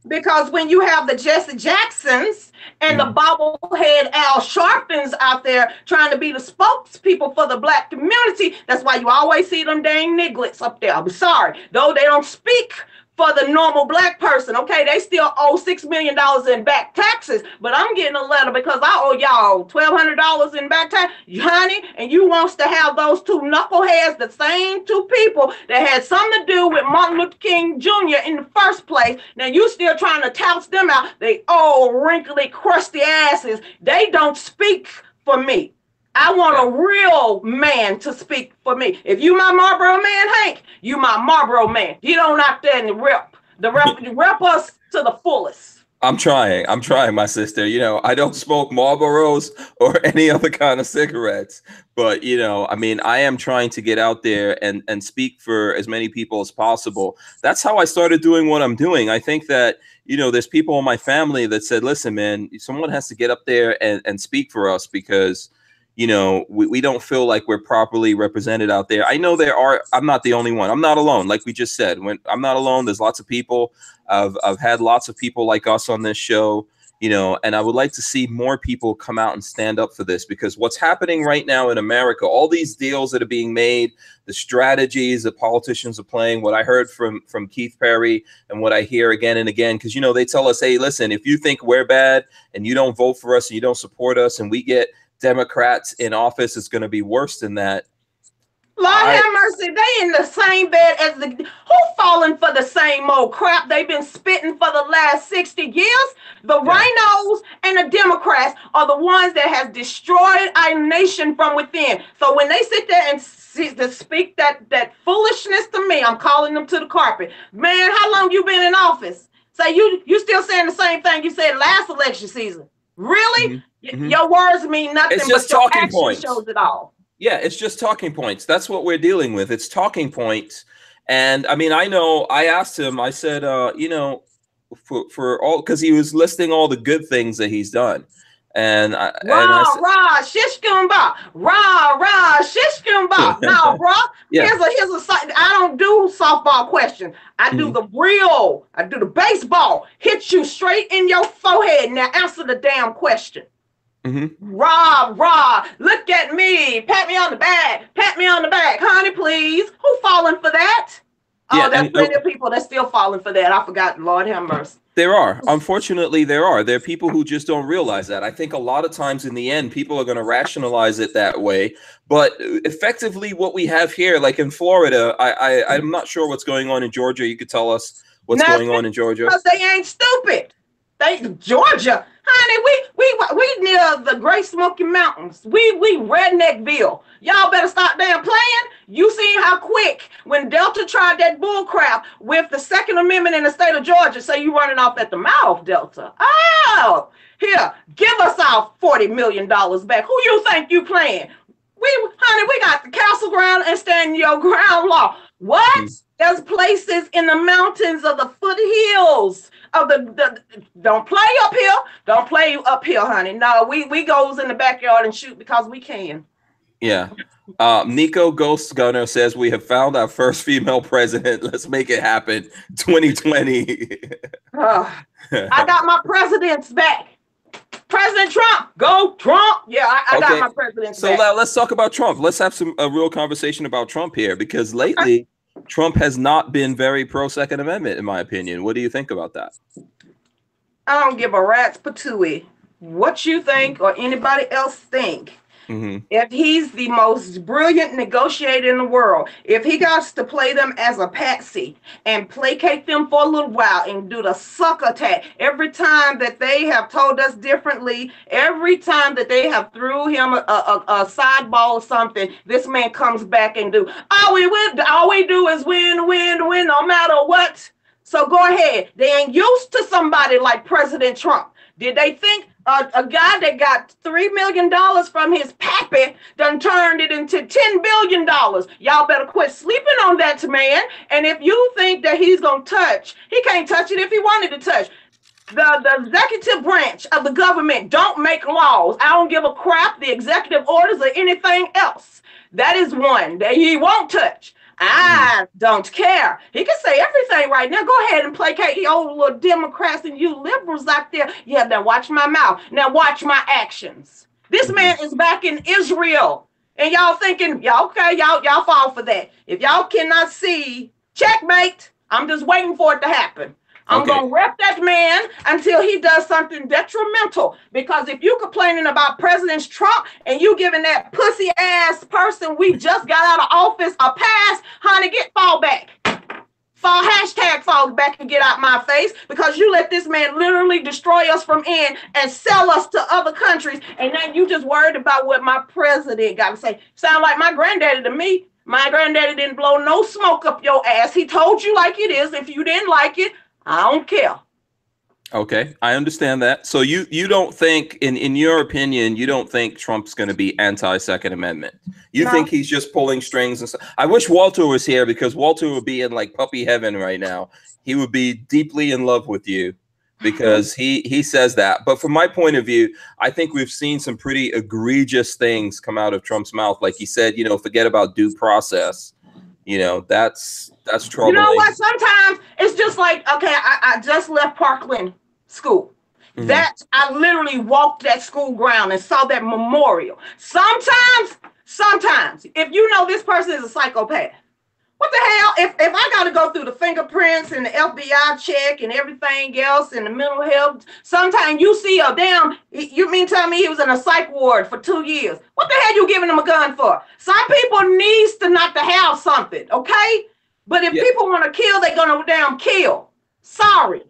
because when you have the Jesse Jacksons and the bobblehead Al Sharptons out there trying to be the spokespeople for the black community, that's why you always see them dang nigglets up there. I'm sorry, though they don't speak for the normal black person, okay? They still owe $6 million in back taxes, but I'm getting a letter because I owe y'all $1,200 in back tax, honey, and you wants to have those two knuckleheads, the same two people that had something to do with Martin Luther King Jr. in the first place. Now you still trying to tout them out. They old, wrinkly, crusty asses. They don't speak for me. I want a real man to speak for me. If you my Marlboro man, Hank, you my Marlboro man. Get on out there and rep us to the fullest. I'm trying, my sister. You know, I don't smoke Marlboros or any other kind of cigarettes, but you know, I mean, I am trying to get out there and speak for as many people as possible. That's how I started doing what I'm doing. I think that, you know, there's people in my family that said, listen, man, someone has to get up there and speak for us because, you know, we don't feel like we're properly represented out there. I know there are. I'm not the only one. I'm not alone. Like we just said, when I'm not alone, there's lots of people. I've had lots of people like us on this show, you know, and I would like to see more people come out and stand up for this, because what's happening right now in America, all these deals that are being made, the strategies that politicians are playing, what I heard from Keith Perry and what I hear again and again, because, you know, they tell us, hey, listen, if you think we're bad and you don't vote for us and you don't support us and we get Democrats in office, it's going to be worse than that. Lord have mercy, they in the same bed as the who falling for the same old crap they've been spitting for the last 60 years. The rhinos and the Democrats are the ones that has destroyed our nation from within. So when they sit there and to speak that foolishness to me, I'm calling them to the carpet. Man, how long you been in office? So you still saying the same thing you said last election season? Really? Mm-hmm. Your words mean nothing, it's just but your talking action points. Shows it all. Yeah, it's just talking points. That's what we're dealing with. It's talking points. And I mean, I know I asked him, I said, you know, for all, because he was listing all the good things that he's done. And I shish kumba. Shish kumba. Now, bro, here's a I don't do softball question. I do the real, I do the baseball. Hit you straight in your forehead. Now answer the damn question. Rah, look at me. Pat me on the back. Honey, please. Who falling for that? Oh, there's plenty of people that's still falling for that. I forgot. Lord have mercy. There are. Unfortunately, there are. There are people who just don't realize that. I think a lot of times in the end, people are going to rationalize it that way. But effectively, what we have here, like in Florida, I'm not sure what's going on in Georgia. You could tell us what's going on in Georgia. Because they ain't stupid. Georgia, honey, we near the Great Smoky Mountains. We Redneckville. Y'all better stop damn playing. You seen how quick when Delta tried that bull crap with the Second Amendment in the state of Georgia. So you running off at the mouth, Delta. Oh, here, give us our $40 million back. Who you think you playing? Honey, we got the castle ground and stand your ground law. What? There's places in the mountains of the foothills of the don't play up here. Don't play up here, honey. No, we goes in the backyard and shoot because we can. Yeah. Nico Ghost Gunner says we have found our first female president. Let's make it happen. 2020. I got my presidents back. President Trump, go Trump. Yeah, I got my presidents back. So let's talk about Trump. Let's have a real conversation about Trump here, because lately Trump has not been very pro Second Amendment, in my opinion. What do you think about that? I don't give a rat's patootie what you think or anybody else think. If he's the most brilliant negotiator in the world, if he got to play them as a patsy and placate them for a little while and do the sucker attack every time that they have told us differently, every time that they have threw him a side ball or something, this man comes back and do all we do is win no matter what. So go ahead. They ain't used to somebody like President Trump. Did they think a guy that got $3 million from his pappy done turned it into $10 billion? Y'all better quit sleeping on that man. And if you think that he's going to touch, he can't touch it if he wanted to touch. The executive branch of the government don't make laws. I don't give a crap the executive orders or anything else. That is one that he won't touch. I don't care. He can say everything right now. Go ahead and placate you old little Democrats and you liberals out there. Yeah, now watch my mouth. Now watch my actions. This man is back in Israel. And y'all thinking, y'all fall for that. If y'all cannot see, checkmate. I'm just waiting for it to happen. I'm going to rep that man until he does something detrimental. Because if you complaining about President Trump and you giving that pussy ass person we just got out of office a pass, honey, fall back. Fall back and get out my face, because you let this man literally destroy us from in and sell us to other countries. And then you just worried about what my president got to say. Sound like my granddaddy to me. My granddaddy didn't blow no smoke up your ass. He told you like it is. If you didn't like it, I don't care. Okay, I understand that. So you don't think, in your opinion, you don't think Trump's going to be anti-Second Amendment. You No. think he's just pulling strings and stuff. I wish Walter was here, because Walter would be in like puppy heaven right now. He would be deeply in love with you, because he says that. But from my point of view, I think we've seen some pretty egregious things come out of Trump's mouth. Like he said, forget about due process. That's troubling. You know what? Sometimes it's just like, okay, I just left Parkland School. Mhm. That I literally walked that school ground and saw that memorial. Sometimes, if you know this person is a psychopath, what the hell? If I got to go through the fingerprints and the FBI check and everything else and the mental health, sometimes you see you mean tell me he was in a psych ward for 2 years? What the hell you giving him a gun for? Some people needs to not to have something, okay? But if people want to kill, they're gonna damn kill. Sorry.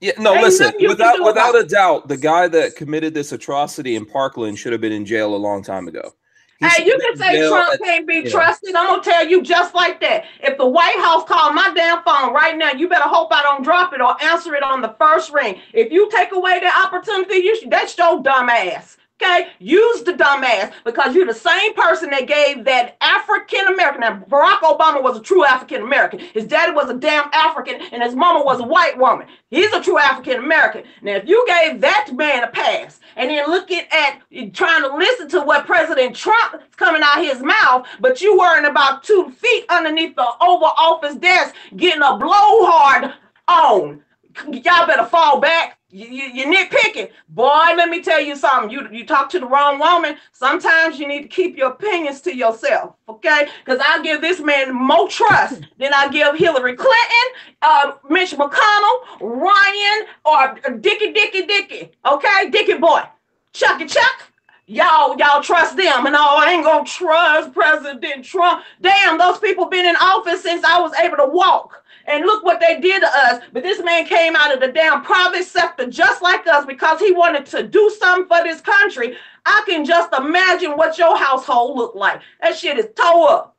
Yeah, no, Ain't listen, nothing you can do without about a doubt, the guy that committed this atrocity in Parkland should have been in jail a long time ago. He Hey, should you have can been in say jail Trump at- can't be yeah. trusted. I'm gonna tell you just like that. If the White House called my damn phone right now, you better hope I don't drop it or answer it on the first ring. If you take away the opportunity, that's your dumb ass. Okay, use the dumbass, because you're the same person that gave that African American. Now, Barack Obama was a true African American. His daddy was a damn African, and his mama was a white woman. He's a true African American. Now, if you gave that man a pass, and then looking at trying to listen to what President Trump is coming out his mouth, but you worrying about 2 feet underneath the Oval Office desk getting a blowhard on, y'all better fall back. You nitpicking. Boy, let me tell you something. You talk to the wrong woman. Sometimes you need to keep your opinions to yourself, okay? Because I'll give this man more trust than I give Hillary Clinton, Mitch McConnell, Ryan, or Dickie, okay? Dickie boy. Chucky Chuck. Y'all trust them. And I ain't gonna trust President Trump. Damn, those people been in office since I was able to walk. And look what they did to us. But this man came out of the damn private sector just like us because he wanted to do something for this country. I can just imagine what your household looked like. That shit is tore up.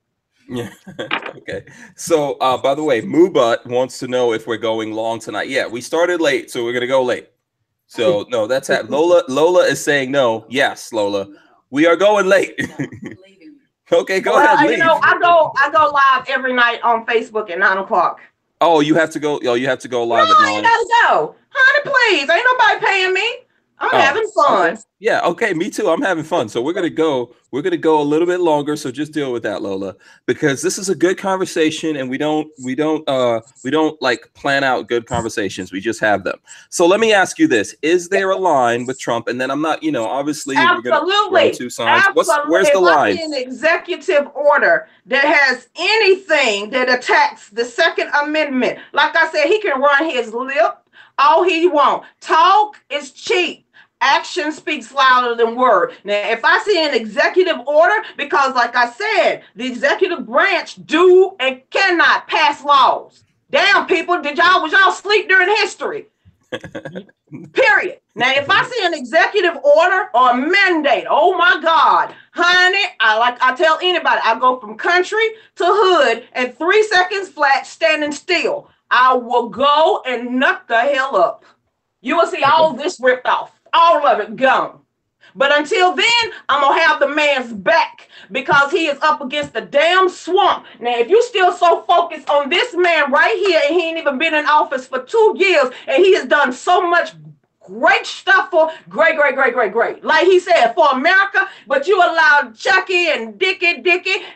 Yeah. Okay. So, by the way, Mubut wants to know if we're going long tonight. Yeah, we started late, so we're gonna go late. So no, that's that. Lola is saying no. Yes, Lola, we are going late. Okay, go ahead. Leave. I go live every night on Facebook at 9 o'clock. Oh, you have to go. Oh, you have to go live at 9. I gotta go. Honey, please. Ain't nobody paying me. I'm having fun. Okay. Yeah, okay, me too. I'm having fun. So we're gonna go a little bit longer. So just deal with that, Lola, because this is a good conversation, and we don't like plan out good conversations. We just have them. So let me ask you this: is there a line with Trump? And then I'm not, obviously we're gonna run two sides. Where's the line? An executive order that has anything that attacks the Second Amendment, like I said, he can run his lip all he wants. Talk is cheap. Action speaks louder than word. Now, if I see an executive order, because like I said, the executive branch do and cannot pass laws. Damn, people, was y'all asleep during history? Period. Now, if I see an executive order or a mandate, oh my God, honey, I tell anybody, I go from country to hood and 3 seconds flat, standing still. I will go and nut the hell up. You will see all this ripped off. All of it gone. But until then, I'm going to have the man's back because he is up against the damn swamp. Now, if you still so focused on this man right here and he ain't even been in office for 2 years and he has done so much great stuff for great. Like he said, for America, but you allowed Chucky and Dickie,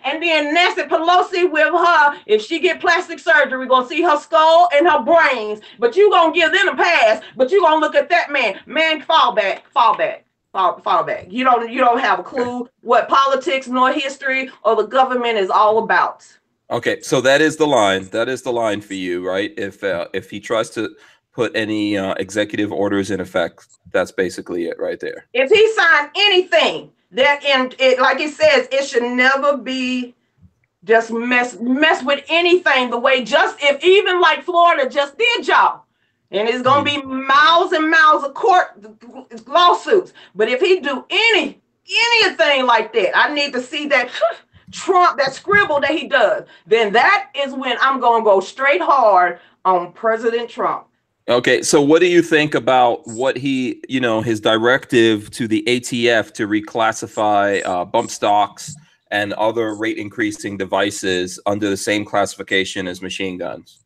and then Nancy Pelosi with her. If she get plastic surgery, we're going to see her skull and her brains. But you going to give them a pass, but you going to look at that man. Man, fall back. You don't have a clue what politics nor history or the government is all about. Okay, so that is the line. That is the line for you, right? If he tries to put any executive orders in effect, that's basically it right there. If he signed anything that like it says, it should never be just mess with anything the way if even like Florida just did, y'all. And it's gonna be miles and miles of court lawsuits. But if he do anything like that, I need to see that Trump, that scribble that he does. Then that is when I'm gonna go straight hard on President Trump. Okay, so what do you think about what he, his directive to the ATF to reclassify bump stocks and other rate increasing devices under the same classification as machine guns?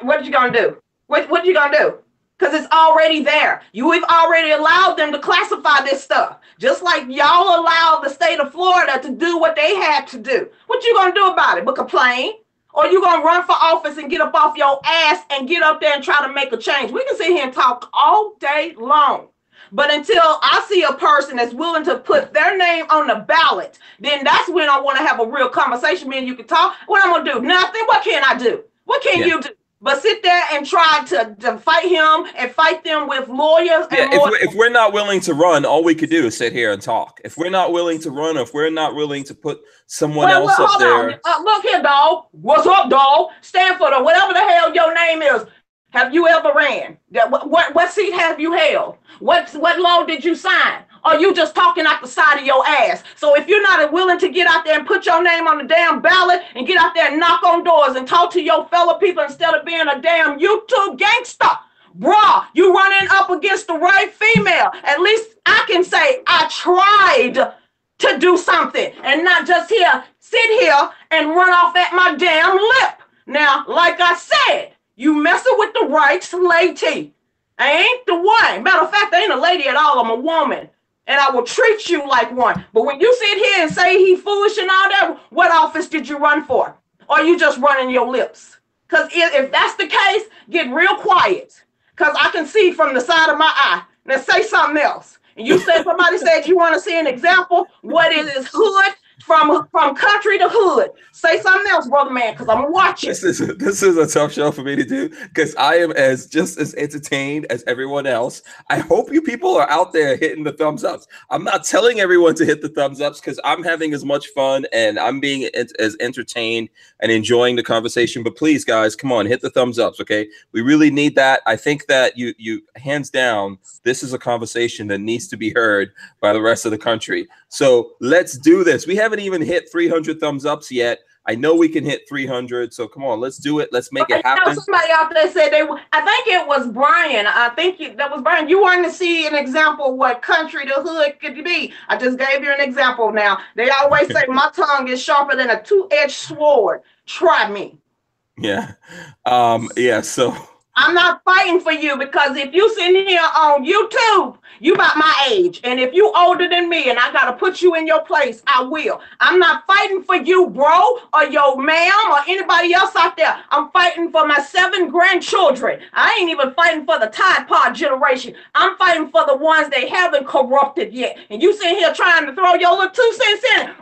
What you gonna do? What you gonna do? Because it's already there. We've already allowed them to classify this stuff, just like y'all allowed the state of Florida to do what they had to do. What you gonna do about it? But complain? Or you gonna run for office and get up off your ass and get up there and try to make a change? We can sit here and talk all day long. But until I see a person that's willing to put their name on the ballot, then that's when I want to have a real conversation. Me and you can talk. What I'm gonna do? Nothing. What can I do? What can you do? But sit there and try to fight him and fight them with lawyers. And if we're not willing to run, all we could do is sit here and talk. If we're not willing to run, if we're not willing to put someone else up there. Look here, dog. What's up, dog? Stanford or whatever the hell your name is. Have you ever ran? What seat have you held? What law did you sign? Or you just talking out the side of your ass? So if you're not willing to get out there and put your name on the damn ballot and get out there and knock on doors and talk to your fellow people instead of being a damn YouTube gangster, bruh, you running up against the right female. At least I can say I tried to do something and not just sit here and run off at my damn lip. Now, like I said, you messing with the right lady. I ain't the one. Matter of fact, I ain't a lady at all. I'm a woman. And I will treat you like one. But when you sit here and say he foolish and all that, what office did you run for? Or you just running your lips? Because if that's the case, get real quiet. Because I can see from the side of my eye. Now say something else. And you said somebody said you want to see an example. What is hood from country to hood? Say something else, brother man, because I'm watching. This is a tough show for me to do because I am just as entertained as everyone else. I hope you people are out there hitting the thumbs ups. I'm not telling everyone to hit the thumbs ups because I'm having as much fun and I'm being as entertained and enjoying the conversation. But please, guys, come on, hit the thumbs ups, okay? We really need that. I think that you hands down, this is a conversation that needs to be heard by the rest of the country. So let's do this. We haven't even hit 300 thumbs ups yet. I know we can hit 300. So come on, let's do it. Let's make it happen. Somebody out there said I think it was Brian. I think that was Brian. You wanted to see an example of what country to hood could be. I just gave you an example now. They always say my tongue is sharper than a two-edged sword. Try me. Yeah. So I'm not fighting for you because if you sitting here on YouTube, you about my age. And if you older than me and I got to put you in your place, I will. I'm not fighting for you, bro, or your ma'am or anybody else out there. I'm fighting for my 7 grandchildren. I ain't even fighting for the Tide Pod generation. I'm fighting for the ones they haven't corrupted yet. And you sitting here trying to throw your little 2 cents in it.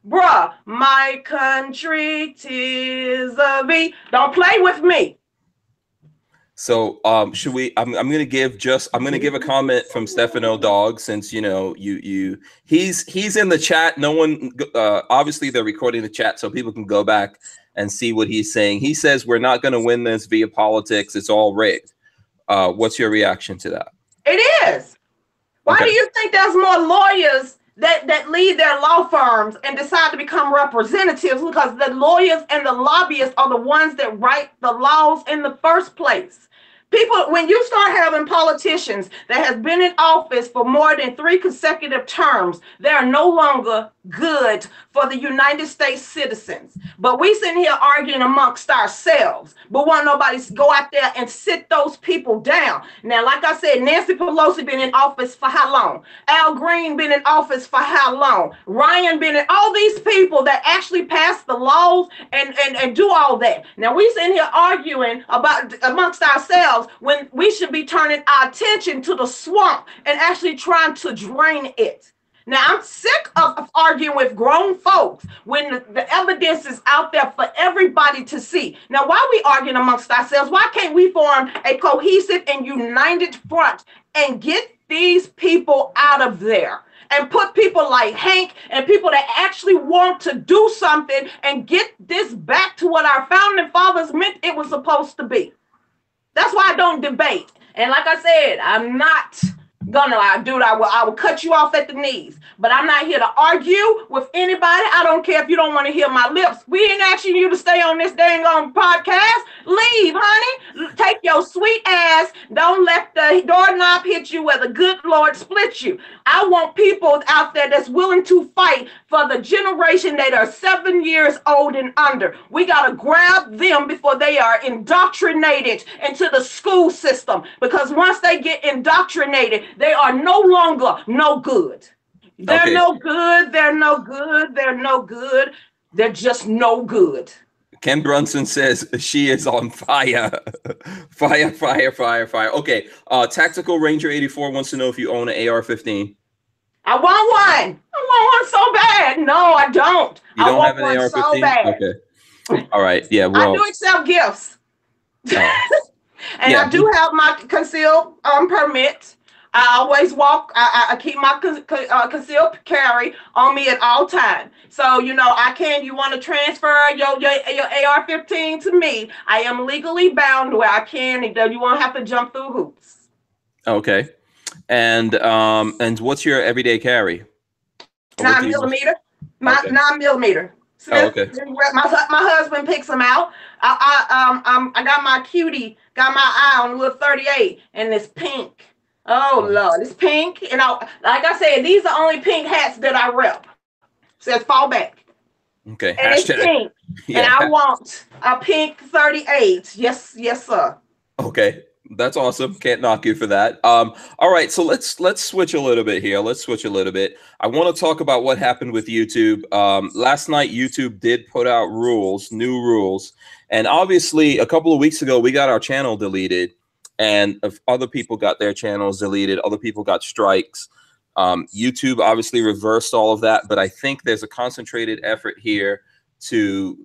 Bruh, my country 'tis of thee. Don't play with me. So should we? I'm gonna give a comment from Stefano Dog since he's in the chat. No one obviously they're recording the chat so people can go back and see what he's saying. He says we're not gonna win this via politics. It's all rigged. What's your reaction to that? It is. Why do you think there's more lawyers that leave their law firms and decide to become representatives? Because the lawyers and the lobbyists are the ones that write the laws in the first place. People, when you start having politicians that have been in office for more than 3 consecutive terms, they are no longer good for the United States citizens. But we sitting here arguing amongst ourselves, but want nobody to go out there and sit those people down. Now, like I said, Nancy Pelosi been in office for how long? Al Green been in office for how long? Ryan been in, all these people that actually pass the laws and do all that. Now, we sitting here arguing about amongst ourselves when we should be turning our attention to the swamp and actually trying to drain it. Now, I'm sick of arguing with grown folks when the evidence is out there for everybody to see. Now, why are we arguing amongst ourselves? Why can't we form a cohesive and united front and get these people out of there? And put people like Hank and people that actually want to do something and get this back to what our founding fathers meant it was supposed to be. That's why I don't debate. And like I said, I'm not Gonna I, dude, I will cut you off at the knees. But I'm not here to argue with anybody. I don't care if you don't want to hear my lips. We ain't asking you to stay on this dang on podcast. Leave, honey. Take your sweet ass. Don't let the doorknob hit you where the good Lord split you. I want people out there that's willing to fight for the generation that are 7 years old and under. We got to grab them before they are indoctrinated into the school system. Because once they get indoctrinated, they are no longer no good. They're Okay. no good. They're no good. They're no good. They're just no good. Ken Brunson says she is on fire. Fire, fire, fire, fire. Okay. Tactical Ranger 84 wants to know if you own an AR-15. I want one. I want one so bad. No, I don't. You don't I have want an one so AR-15? bad. Okay. All right. Yeah. I Well, do accept gifts. And Yeah. I do have my concealed permit. I always walk. I keep my concealed carry on me at all times. So you know, I can. You want to transfer your AR-15 to me? I am legally bound where I can. You won't have to jump through hoops. okay. And what's your everyday carry? Or what 9 do you- millimeter. My Okay. 9 millimeter. Oh, okay. My husband picks them out. I got my cutie, got my eye on a little 38, and it's pink. Oh Lord, it's pink. And like I said, these are only pink hats that I rep. Says fall back. Okay. And it's Hashtag. pink. Yeah. And I want a pink 38. Yes, sir. Okay. That's awesome. Can't knock you for that. All right, so let's switch a little bit here. Let's switch a little bit. I want to talk about what happened with YouTube. Last night, YouTube did put out new rules, and obviously, a couple of weeks ago, we got our channel deleted, and if other people got their channels deleted, other people got strikes. YouTube obviously reversed all of that, but I think there's a concentrated effort here to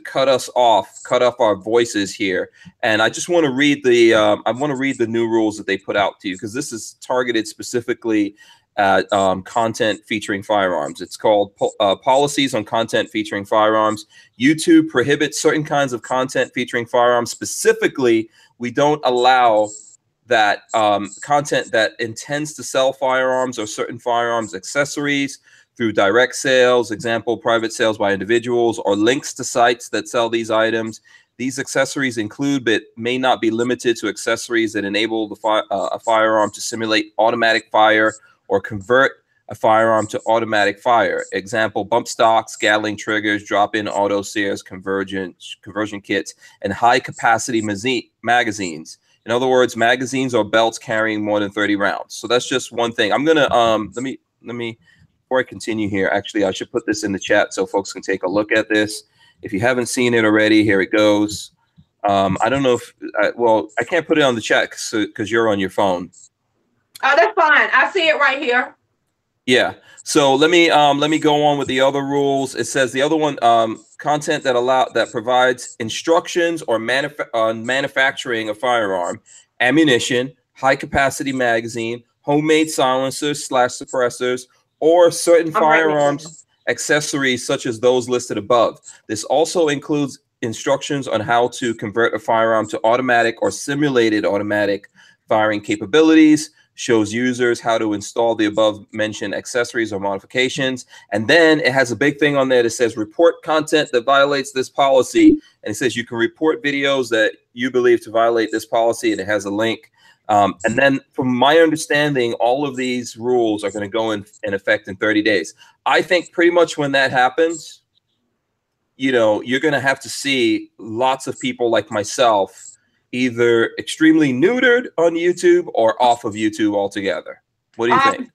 cut us off, cut off our voices here. And I just want to read the new rules that they put out to you, because this is targeted specifically at content featuring firearms. It's called Policies on Content Featuring Firearms. YouTube prohibits certain kinds of content featuring firearms. Specifically, we don't allow that content that intends to sell firearms or certain firearms accessories through direct sales, example, private sales by individuals, or links to sites that sell these items. These accessories include, but may not be limited to, accessories that enable a firearm to simulate automatic fire or convert a firearm to automatic fire. Example, bump stocks, Gatling triggers, drop-in auto sears, conversion kits, and high-capacity magazines. In other words, magazines or belts carrying more than 30 rounds. So that's just one thing. I'm gonna let me. Before I continue here, actually, I should put this in the chat so folks can take a look at this. If you haven't seen it already, here it goes. I don't know if, well, I can't put it on the chat because you're on your phone. Oh, that's fine. I see it right here. Yeah. So let me go on with the other rules. It says the other one, content that provides instructions or on manufacturing a firearm, ammunition, high capacity magazine, homemade silencers / suppressors, or certain firearms accessories such as those listed above. This also includes instructions on how to convert a firearm to automatic or simulated automatic firing capabilities, shows users how to install the above mentioned accessories or modifications. And then it has a big thing on there that says report content that violates this policy. And it says you can report videos that you believe to violate this policy, and it has a link. And then from my understanding, all of these rules are going to go in effect in 30 days. I think pretty much when that happens, you know, you're going to have to see lots of people like myself either extremely neutered on YouTube or off of YouTube altogether. What do you think?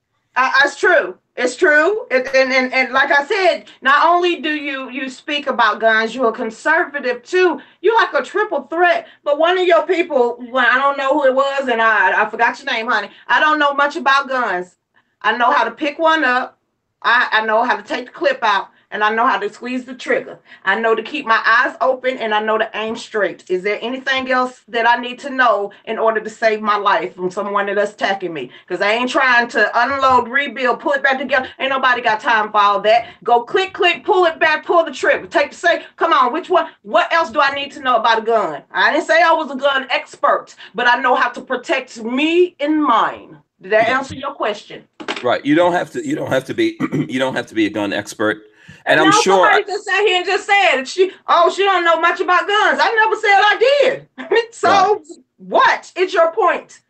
It's true. It's true. And like I said, not only do you speak about guns, you're a conservative too. You're like a triple threat. But one of your people, well, I don't know who it was, and I forgot your name, honey. I don't know much about guns. I know how to pick one up. I know how to take the clip out, and I know how to squeeze the trigger. I know to keep my eyes open, and I know to aim straight. Is there anything else that I need to know in order to save my life from someone that's attacking me? Because I ain't trying to unload, rebuild, pull it back together. Ain't nobody got time for all that. Go click, click, pull it back, pull the trigger. Take the say, come on, which one? What else do I need to know about a gun? I didn't say I was a gun expert, but I know how to protect me and mine. Did that answer your question? Right. You don't have to be you don't have to be a gun expert. And I'm sure somebody just sat here and just said she don't know much about guns. I never said I did. So right. What is your point?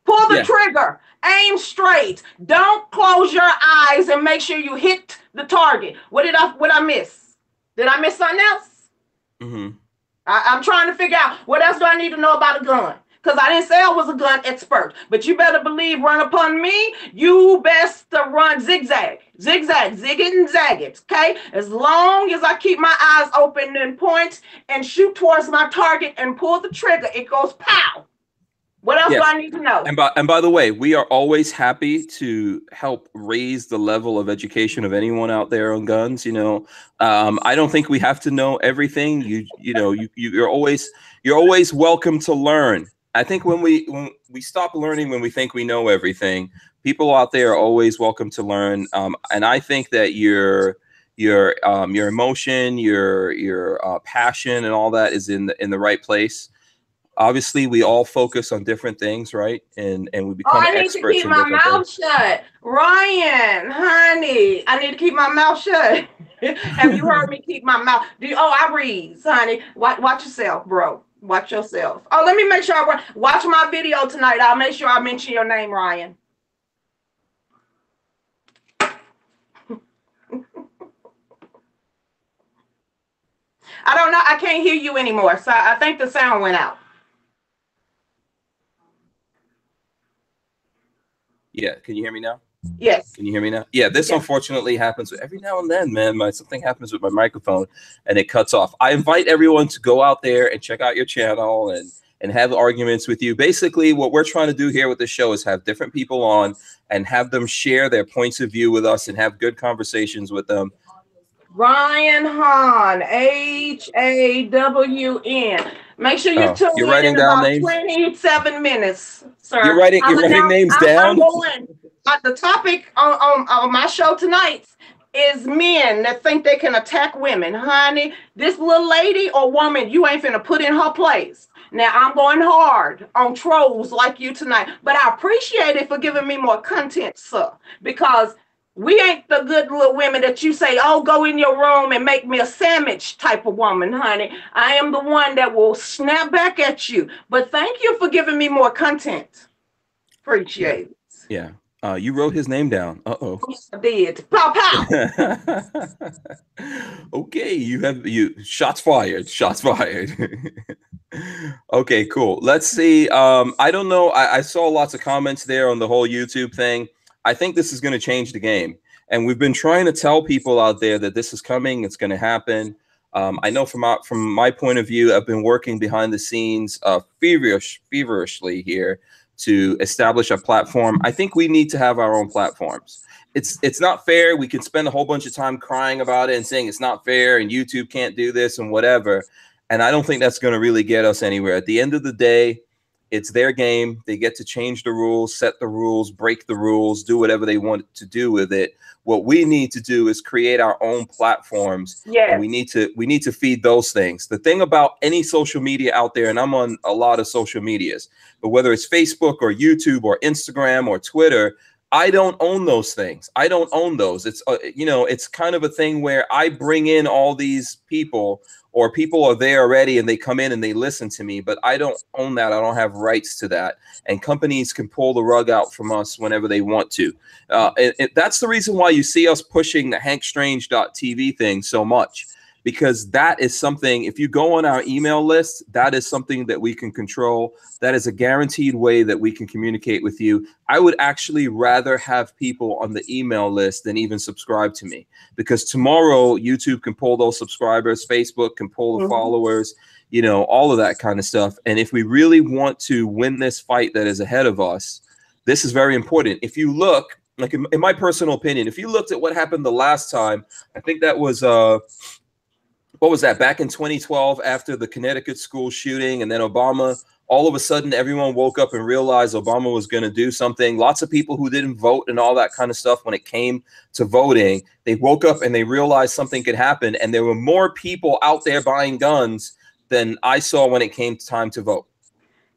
Pull the trigger, aim straight. Don't close your eyes and make sure you hit the target. What I miss? Did I miss something else? Mm-hmm. I'm trying to figure out what else do I need to know about a gun? Because I didn't say I was a gun expert, but you better believe run upon me, you best to run zigzag, zig it and zag it, okay? As long as I keep my eyes open and point and shoot towards my target and pull the trigger, it goes pow. What else do I need to know? And by the way, we are always happy to help raise the level of education of anyone out there on guns. You know, I don't think we have to know everything. You're always welcome to learn. I think when we stop learning when we think we know everything, people out there are always welcome to learn. And I think that your emotion, your passion, and all that is in the right place. Obviously, we all focus on different things, right? And we become experts in different things. I need to keep my mouth shut. Ryan, honey, I need to keep my mouth shut. Have you heard me keep my mouth? I breathe, honey. Watch yourself, bro. Watch yourself. Oh, let me make sure I watch my video tonight. I'll make sure I mention your name, Ryan. I don't know. I can't hear you anymore. So I think the sound went out. Yeah. Can you hear me now? Yes. Can you hear me now? Yeah, this unfortunately happens every now and then, man. Something happens with my microphone and it cuts off. I invite everyone to go out there and check out your channel and have arguments with you. Basically, what we're trying to do here with the show is have different people on and have them share their points of view with us and have good conversations with them. Ryan Hawn, Hawn. Make sure you tune you're in writing down names? 27 minutes, sir. You're writing names down? The topic on my show tonight is men that think they can attack women. Honey, this little lady or woman, you ain't finna put in her place. Now, I'm going hard on trolls like you tonight, but I appreciate it for giving me more content, sir, because we ain't the good little women that you say, oh, go in your room and make me a sandwich type of woman, honey. I am the one that will snap back at you. But thank you for giving me more content. Appreciate it. Yeah. You wrote his name down. Uh-oh. I did. Pow, pow. Okay, you shots fired. Shots fired. Okay, cool. Let's see. I don't know. I saw lots of comments there on the whole YouTube thing. I think this is going to change the game. And we've been trying to tell people out there that this is coming. It's going to happen. I know from my point of view, I've been working behind the scenes feverishly here to establish a platform. I think we need to have our own platforms. It's not fair. We can spend a whole bunch of time crying about it and saying it's not fair and YouTube can't do this and whatever. And I don't think that's going to really get us anywhere. At the end of the day, it's their game. They get to change the rules, set the rules, break the rules, do whatever they want to do with it. What we need to do is create our own platforms. Yeah. And we need to feed those things. The thing about any social media out there, and I'm on a lot of social medias, but whether it's Facebook or YouTube or Instagram or Twitter, I don't own those things. I don't own those. It's it's kind of a thing where I bring in all these people, or people are there already and they come in and they listen to me, but I don't own that. I don't have rights to that. And companies can pull the rug out from us whenever they want to. That's the reason why you see us pushing the hankstrange.tv thing so much, because that is something, if you go on our email list, that is something that we can control. That is a guaranteed way that we can communicate with you. I would actually rather have people on the email list than even subscribe to me, because tomorrow YouTube can pull those subscribers, Facebook can pull the followers, all of that kind of stuff. And if we really want to win this fight that is ahead of us, this is very important. If you look, like in my personal opinion, if you looked at what happened the last time, I think that was what was that, back in 2012 after the Connecticut school shooting, and then Obama, all of a sudden everyone woke up and realized Obama was going to do something. Lots of people who didn't vote and all that kind of stuff, when it came to voting, they woke up and they realized something could happen, and there were more people out there buying guns than I saw when it came time to vote.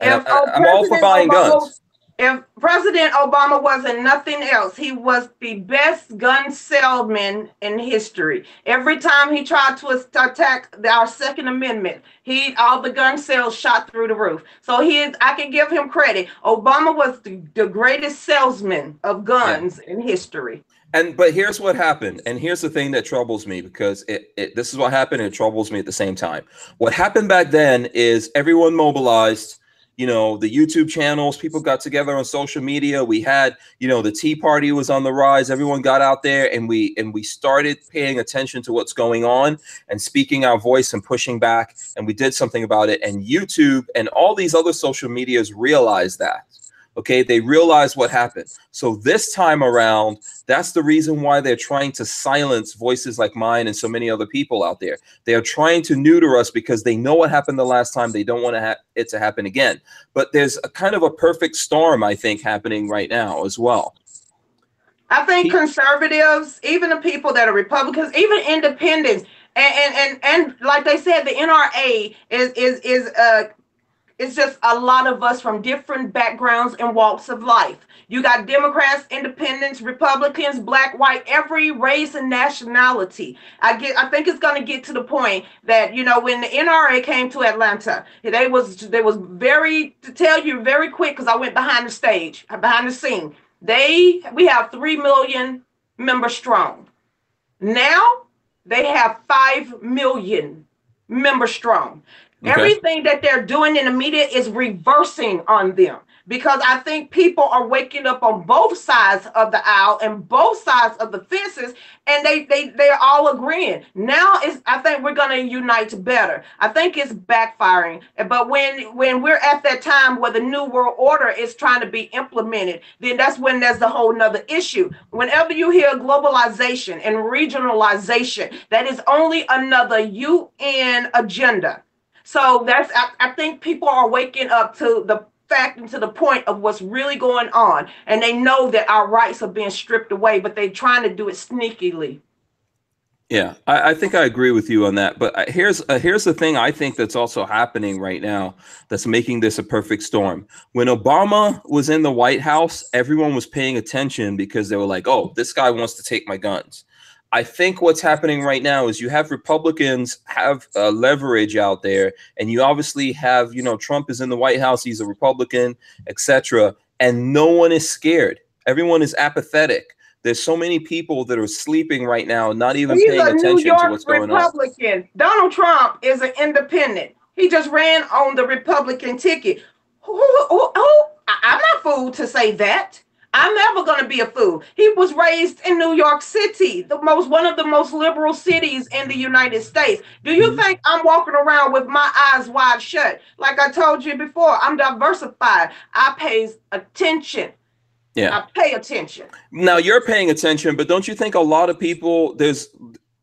And I'm all for buying guns. If President Obama wasn't nothing else, he was the best gun salesman in history. Every time he tried to attack our Second Amendment, all the gun sales shot through the roof. So I can give him credit. Obama was the greatest salesman of guns in history. But here's what happened, and here's the thing that troubles me, because this is what happened, and it troubles me at the same time. What happened back then is everyone mobilized. You know, the YouTube channels, people got together on social media. We had, you know, the Tea Party was on the rise. Everyone got out there, and we started paying attention to what's going on and speaking our voice and pushing back. And we did something about it. And YouTube and all these other social medias realized that. Okay, they realized what happened. So this time around, that's the reason why they're trying to silence voices like mine and so many other people out there. They are trying to neuter us because they know what happened the last time. They don't want it to happen again. But there's a kind of a perfect storm, I think, happening right now as well. I think conservatives, even the people that are Republicans, even independents, and like they said, the NRA it's just a lot of us from different backgrounds and walks of life. You got Democrats, independents, Republicans, black, white, every race and nationality. I think it's going to get to the point that, you know, when the NRA came to Atlanta, they was very, to tell you very quick, because I went behind the scene. We have 3 million members strong. Now they have 5 million members strong. Okay. Everything that they're doing in the media is reversing on them, because I think people are waking up on both sides of the aisle and both sides of the fences, and they're all agreeing. Now I think we're going to unite better. I think it's backfiring. But when we're at that time where the New World Order is trying to be implemented, then that's when there's a whole nother issue. Whenever you hear globalization and regionalization, that is only another UN agenda. So I think people are waking up to the fact and to the point of what's really going on. And they know that our rights are being stripped away, but they're trying to do it sneakily. Yeah, I think I agree with you on that. But here's the thing I think that's also happening right now that's making this a perfect storm. When Obama was in the White House, everyone was paying attention because they were like, oh, this guy wants to take my guns. I think what's happening right now is you have Republicans have leverage out there, and you obviously have, you know, Trump is in the White House, he's a Republican, etc., and no one is scared. Everyone is apathetic. There's so many people that are sleeping right now, not even paying attention to what's going on. Donald Trump is an independent. He just ran on the Republican ticket. I'm not fooled to say that. I'm never going to be a fool. He was raised in New York City, one of the most liberal cities in the United States. Do you think I'm walking around with my eyes wide shut? Like I told you before, I'm diversified. I pay attention. Yeah. I pay attention. Now you're paying attention, but don't you think a lot of people,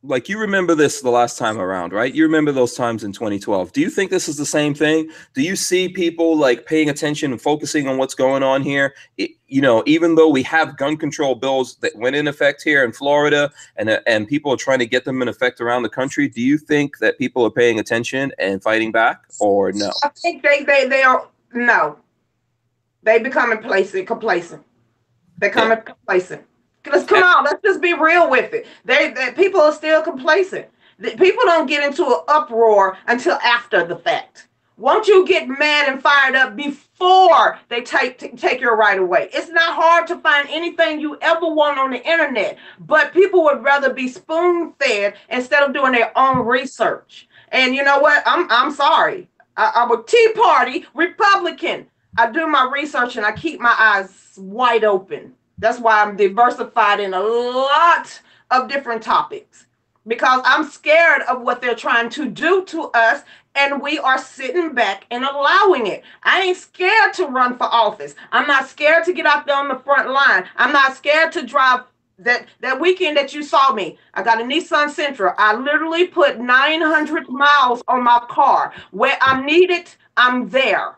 like, you remember this the last time around, right? You remember those times in 2012. Do you think this is the same thing? Do you see people like paying attention and focusing on what's going on here? You know, even though we have gun control bills that went in effect here in Florida, and people are trying to get them in effect around the country, do you think that people are paying attention and fighting back, or no? I think they are. No, they becoming complacent. They're coming complacent. Come on, let's just be real with it. People are still complacent. People don't get into an uproar until after the fact. Won't you get mad and fired up before they take your right away? It's not hard to find anything you ever want on the internet, but people would rather be spoon-fed instead of doing their own research. And you know what? I'm sorry. I'm a Tea Party Republican. I do my research and I keep my eyes wide open. That's why I'm diversified in a lot of different topics, because I'm scared of what they're trying to do to us And we are sitting back and allowing it. I ain't scared to run for office. I'm not scared to get out there on the front line. I'm not scared to drive. That weekend that you saw me, I got a Nissan Sentra. I literally put 900 miles on my car. Where I'm needed, I'm there.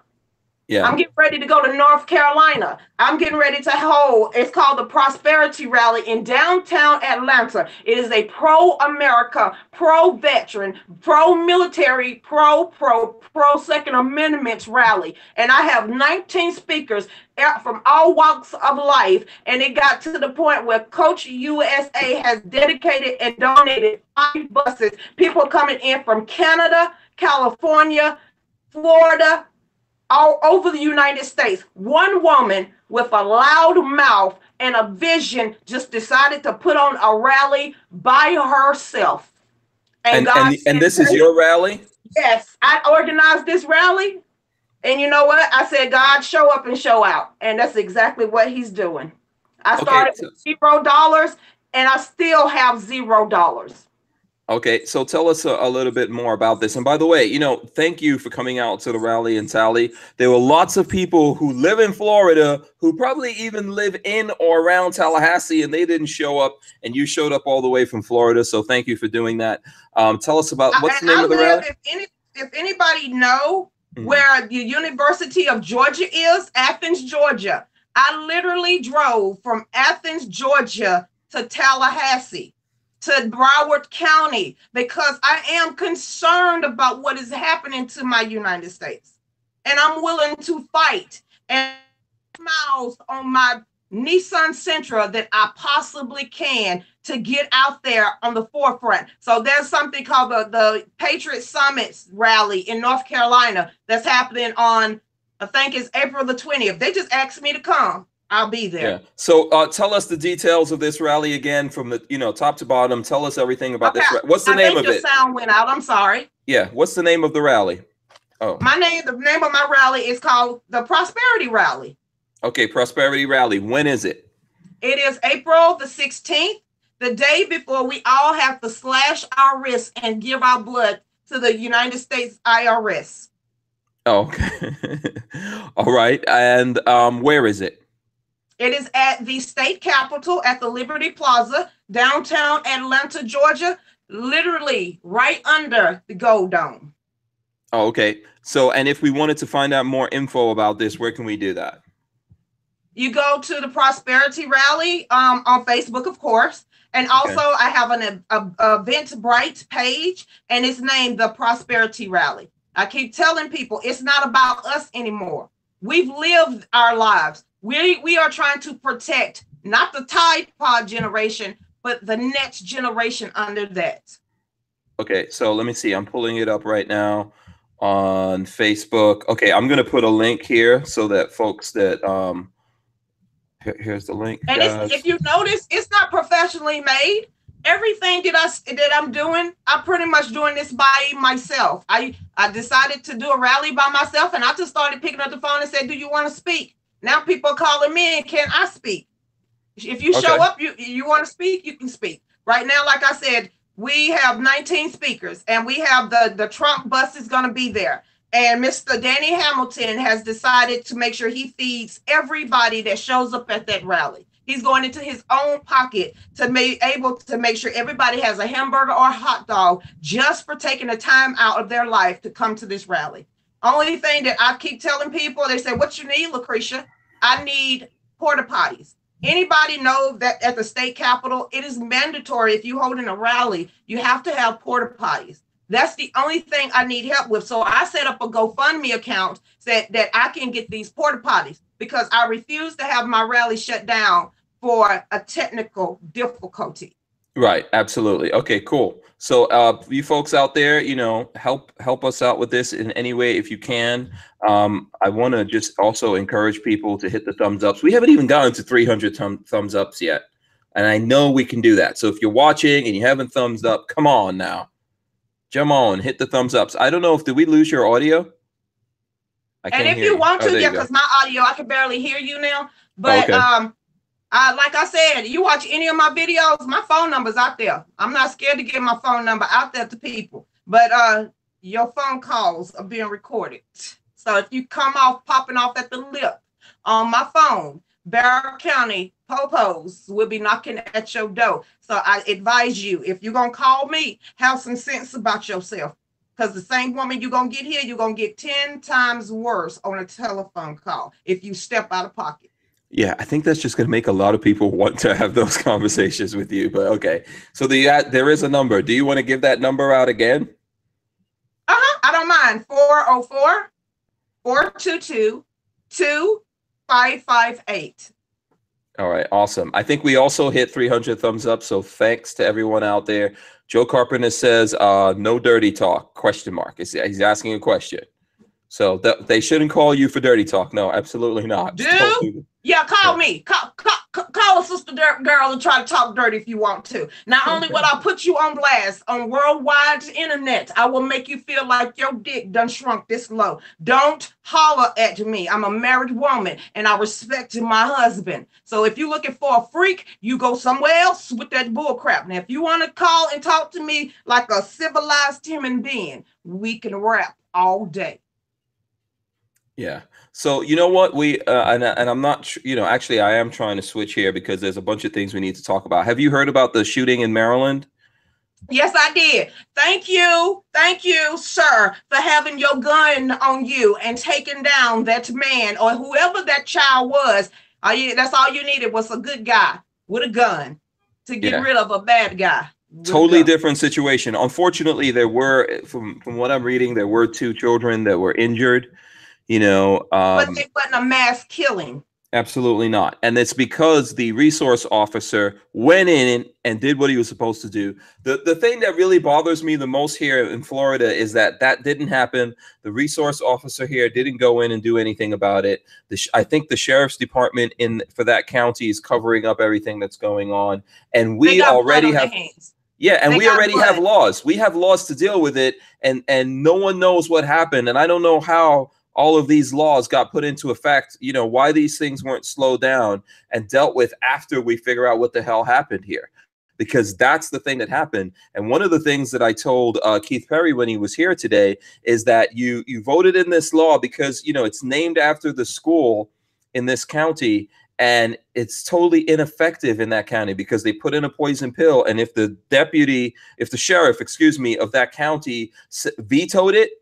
Yeah. I'm getting ready to go to North Carolina. I'm getting ready to hold, it's called the Prosperity Rally in downtown Atlanta. It is a pro-America, pro-veteran, pro-military, pro-Second Amendment rally. And I have 19 speakers from all walks of life. And it got to the point where Coach USA has dedicated and donated 5 buses. People coming in from Canada, California, Florida, all over the United States. One woman with a loud mouth and a vision just decided to put on a rally by herself. And this is your rally? Yes, I organized this rally. And you know what? I said, God, show up and show out. And that's exactly what he's doing. I started with $0 and I still have $0. Okay, so tell us a little bit more about this. And by the way, thank you for coming out to the rally in Tally. There were lots of people who live in Florida who probably even live in or around Tallahassee, and they didn't show up, and you showed up all the way from Florida. So thank you for doing that. Tell us about what's the name of the rally? If anybody know where the University of Georgia is, Athens, Georgia. I literally drove from Athens, Georgia to Tallahassee, to Broward County, because I am concerned about what is happening to my United States. And I'm willing to fight and miles on my Nissan Sentra that I possibly can to get out there on the forefront. So there's something called the Patriot Summit rally in North Carolina that's happening on, I think it's April the 20th. They just asked me to come. I'll be there. Yeah. So tell us the details of this rally again from the top to bottom. Tell us everything about this. What's the name of it? Sound went out. I'm sorry. Yeah. What's the name of the rally? Oh, the name of my rally is called the Prosperity Rally. Okay, Prosperity Rally. When is it? It is April the 16th, the day before we all have to slash our wrists and give our blood to the United States IRS. Oh, okay. All right. And where is it? It is at the state capitol at the Liberty Plaza, downtown Atlanta, Georgia, literally right under the Gold Dome. Oh, okay. So, and if we wanted to find out more info about this, where can we do that? You go to the Prosperity Rally on Facebook, of course. And also I have an Eventbrite page, and it's named the Prosperity Rally. I keep telling people it's not about us anymore. We've lived our lives. We are trying to protect not the Tide Pod generation, but the next generation under that. Okay, so let me see. I'm pulling it up right now on Facebook. Okay, I'm going to put a link here so that folks that here's the link. And if you notice, it's not professionally made. Everything that I'm doing, I'm pretty much doing this by myself. I decided to do a rally by myself, and I just started picking up the phone and said, "Do you want to speak?" Now people are calling me, and can I speak? If you show up, you want to speak, you can speak. Right now, like I said, we have 19 speakers, and we have the Trump bus is going to be there. And Mr. Danny Hamilton has decided to make sure he feeds everybody that shows up at that rally. He's going into his own pocket to be able to make sure everybody has a hamburger or a hot dog just for taking the time out of their life to come to this rally. Only thing that I keep telling people, they say, "What you need, Lucretia?" I need porta potties. Anybody know that at the state capitol, it is mandatory if you're holding a rally, you have to have porta potties. That's the only thing I need help with. So I set up a GoFundMe account that I can get these porta potties, because I refuse to have my rally shut down for a technical difficulty. Right. Absolutely. Okay, cool. So you folks out there, help us out with this in any way if you can. I want to just also encourage people to hit the thumbs ups. We haven't even gotten to 300 thumbs ups yet. And I know we can do that. So if you're watching and you haven't thumbs up, come on now. Jump on, hit the thumbs ups. I don't know did we lose your audio? And if you want to, yeah, because my audio, I can barely hear you now. But like I said, you watch any of my videos, my phone number's out there. I'm not scared to give my phone number out there to people. But your phone calls are being recorded. So if you come off popping off at the lip on my phone, Barrow County popos will be knocking at your door. So I advise you, if you're gonna call me, have some sense about yourself. Because the same woman you're gonna get here, you're gonna get 10 times worse on a telephone call if you step out of pocket. Yeah, I think that's just going to make a lot of people want to have those conversations with you. But okay, so there is a number. Do you want to give that number out again? I don't mind. 404-422-2558. All right, awesome. I think we also hit 300 thumbs up. So thanks to everyone out there. Joe Carpenter says, no dirty talk, question mark. He's asking a question. So they shouldn't call you for dirty talk. No, absolutely not. Dude, yeah, call me. Call a sister girl and try to talk dirty if you want to. Not only will I put you on blast on worldwide internet, I will make you feel like your dick done shrunk this low. Don't holler at me. I'm a married woman and I respect my husband. So if you're looking for a freak, you go somewhere else with that bull crap. Now, if you want to call and talk to me like a civilized human being, we can rap all day. Yeah. So you know what, and I'm not, actually I am trying to switch here because there's a bunch of things we need to talk about. Have you heard about the shooting in Maryland? Yes, I did. Thank you, sir, for having your gun on you and taking down that man or whoever that child was. That's all you needed was a good guy with a gun to get rid of a bad guy. Totally different situation. Unfortunately, there were, from what I'm reading, there were 2 children that were injured. But it wasn't a mass killing. Absolutely not. And it's because the resource officer went in and did what he was supposed to do. The thing that really bothers me the most here in Florida is that didn't happen. The resource officer here didn't go in and do anything about it. I think the sheriff's department for that county is covering up everything that's going on. And we already have... Yeah, and we already have laws. We have laws to deal with it, and no one knows what happened. And I don't know how all of these laws got put into effect, why these things weren't slowed down and dealt with after we figure out what the hell happened here, because that's the thing that happened. And one of the things that I told Keith Perry when he was here today is that you voted in this law because, it's named after the school in this county, and it's totally ineffective in that county because they put in a poison pill. And if the sheriff, of that county vetoed it,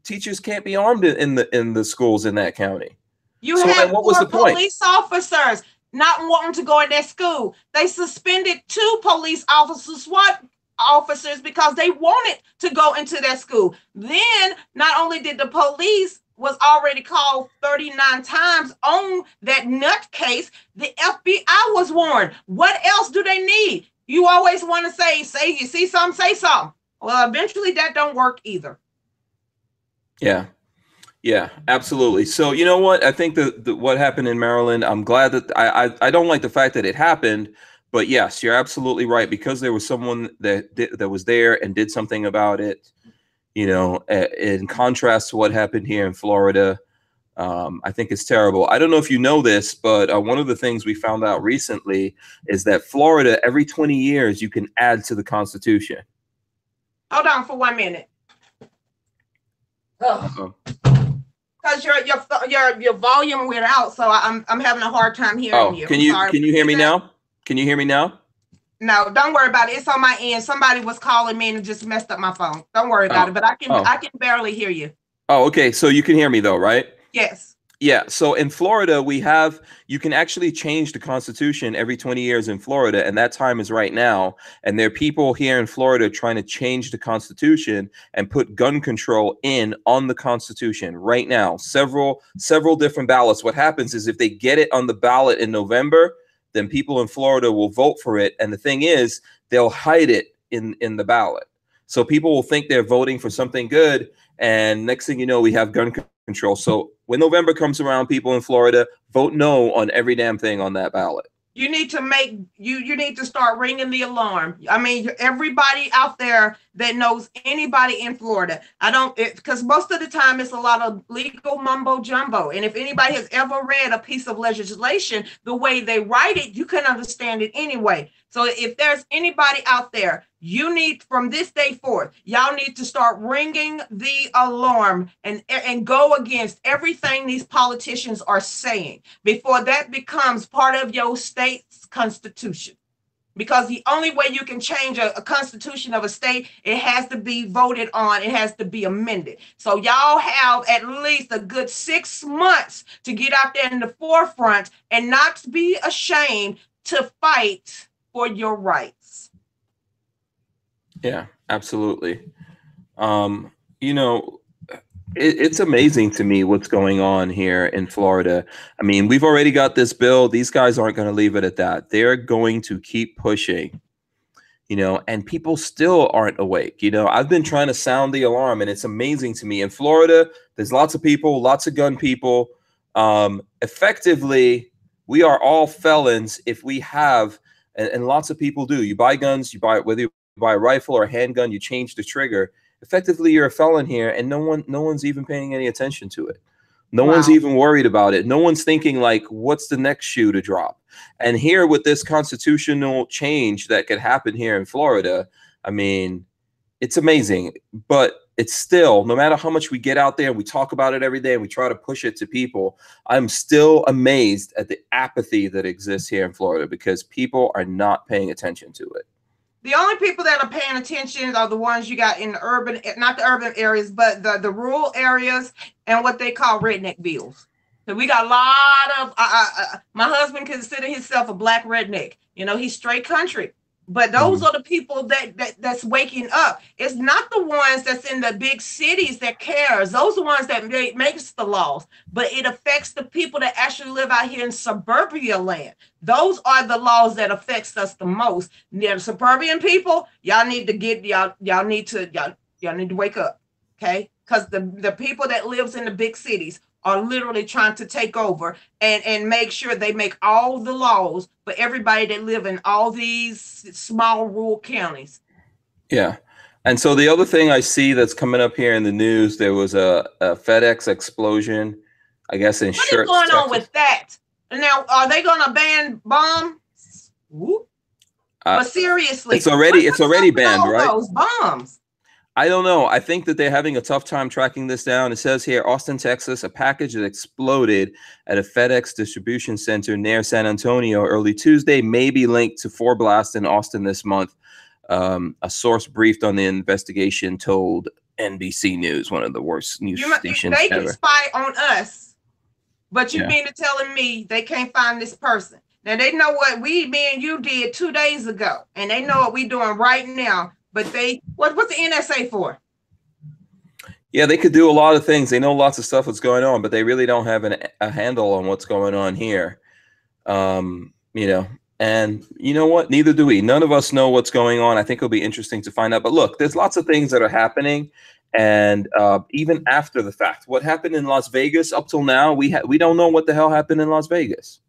teachers can't be armed in the schools in that county. You have what was the point? Police officers not wanting to go in that school. They suspended 2 police officers, SWAT officers, because they wanted to go into that school. Then not only did the police was already called 39 times on that nut case, the FBI was warned. What else do they need? You always want to say you see something, say something. Well, eventually that don't work either. Yeah, absolutely. So you know what? I think what happened in Maryland, I'm glad that I don't like the fact that it happened, but yes, you're absolutely right, because there was someone that was there and did something about it. In contrast to what happened here in Florida, I think it's terrible. I don't know if you know this, but one of the things we found out recently is that Florida, every 20 years, you can add to the Constitution. Hold on for 1 minute. Because your volume went out, so I'm having a hard time hearing you. Can you hear me now? Can you hear me now? No, don't worry about it. It's on my end. Somebody was calling me and just messed up my phone. Don't worry about it. But I can barely hear you. Oh, okay. So you can hear me though, right? Yes. Yeah. So in Florida, you can actually change the Constitution every 20 years in Florida, and that time is right now. And there are people here in Florida trying to change the Constitution and put gun control on the Constitution right now. Several different ballots. What happens is if they get it on the ballot in November, then people in Florida will vote for it. And the thing is, they'll hide it in the ballot. So people will think they're voting for something good. And next thing you know, we have gun control. So when November comes around, people in Florida, vote no on every damn thing on that ballot. You need to you need to start ringing the alarm. I mean, everybody out there that knows anybody in Florida, because most of the time it's a lot of legal mumbo jumbo. And if anybody has ever read a piece of legislation, the way they write it, you can understand it anyway. So if there's anybody out there, you need, from this day forth, y'all need to start ringing the alarm and go against everything these politicians are saying before that becomes part of your state's constitution. Because the only way you can change a constitution of a state, it has to be voted on. It has to be amended. So y'all have at least a good 6 months to get out there in the forefront and not be ashamed to fight for your rights. Yeah, absolutely. You know, it's amazing to me what's going on here in Florida. I mean, we've already got this bill. These guys aren't going to leave it at that. They're going to keep pushing, you know, and people still aren't awake. You know, I've been trying to sound the alarm, and it's amazing to me. In Florida, there's lots of people, lots of gun people. Effectively, we are all felons if we have, and lots of people do. You buy guns, whether you buy a rifle or a handgun, you change the trigger. Effectively, you're a felon here, and no one's even paying any attention to it. No one's even worried about it. No one's thinking like, what's the next shoe to drop? And here with this constitutional change that could happen here in Florida, I mean, it's amazing. But it's still, no matter how much we get out there and we talk about it every day and we try to push it to people, I'm still amazed at the apathy that exists here in Florida because people are not paying attention to it. The only people that are paying attention are the ones you got in the urban, not the urban areas, but the rural areas and what they call redneck bills. So we got a lot of, my husband consider himself a black redneck. You know, he's straight country. But those are the people that's waking up. It's not the ones that's in the big cities that cares. Those are the ones that makes the laws. But it affects the people that actually live out here in suburbia land. Those are the laws that affects us the most. The suburban people, y'all need to get y'all need to wake up, okay? Because the people that lives in the big cities are literally trying to take over and make sure they make all the laws for everybody that live in all these small rural counties. Yeah. And so the other thing I see that's coming up here in the news, there was a FedEx explosion, I guess, in Schertz, what is going Texas. on with that? Now, are they going to ban bombs? But seriously, it's already banned, right? Those bombs. I don't know. I think that they're having a tough time tracking this down. It says here, Austin, Texas, a package that exploded at a FedEx distribution center near San Antonio early Tuesday may be linked to 4 blasts in Austin this month. A source briefed on the investigation told NBC News, one of the worst news stations they ever. Can spy on us, but you mean to telling me they can't find this person? Now they know what me and you did 2 days ago, and they know what we're doing right now. But what's the NSA for? Yeah, they could do a lot of things. They know lots of stuff that's going on, but they really don't have a handle on what's going on here. You know, and you know what? Neither do we. None of us know what's going on. I think it'll be interesting to find out. But look, there's lots of things that are happening. And even after the fact, what happened in Las Vegas up till now, we don't know what the hell happened in Las Vegas.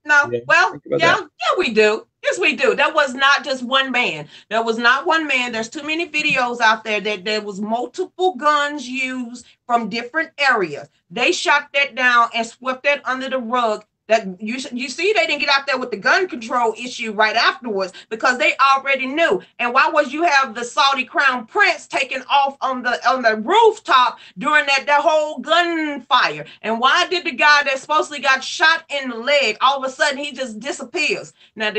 No, well, yeah, we do. Yes, we do. That was not just one man. There was not one man. There's too many videos out there that there was multiple guns used from different areas. They shot that down and swept that under the rug. That you see, they didn't get out there with the gun control issue right afterwards because they already knew. And why was you have the Saudi crown prince taking off on the rooftop during that whole gunfire? And why did the guy that supposedly got shot in the leg all of a sudden he just disappears? Now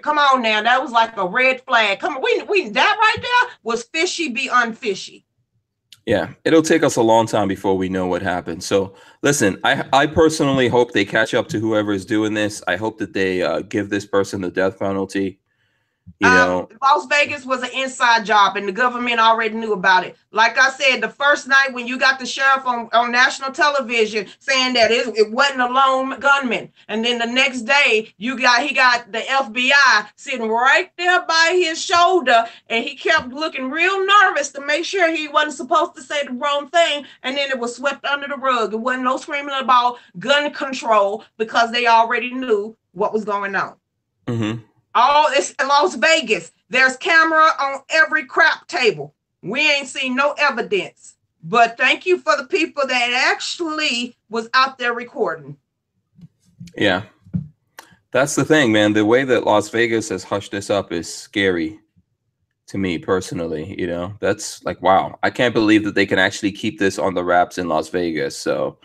come on now, that was like a red flag. Come on, we that right there was fishy beyond fishy. Yeah, it'll take us a long time before we know what happened. So listen, I personally hope they catch up to whoever is doing this. I hope that they give this person the death penalty. You know, Las Vegas was an inside job and the government already knew about it. Like I said, the first night when you got the sheriff on national television saying that it wasn't a lone gunman. And then the next day he got the FBI sitting right there by his shoulder and he kept looking real nervous to make sure he wasn't supposed to say the wrong thing. And then it was swept under the rug. It wasn't no screaming about gun control because they already knew what was going on. Mm-hmm. All this in Las Vegas. There's camera on every crap table. We ain't seen no evidence. But thank you for the people that actually was out there recording. Yeah. That's the thing, man. The way that Las Vegas has hushed this up is scary to me personally. You know, that's like, wow, I can't believe that they can actually keep this on the wraps in Las Vegas. So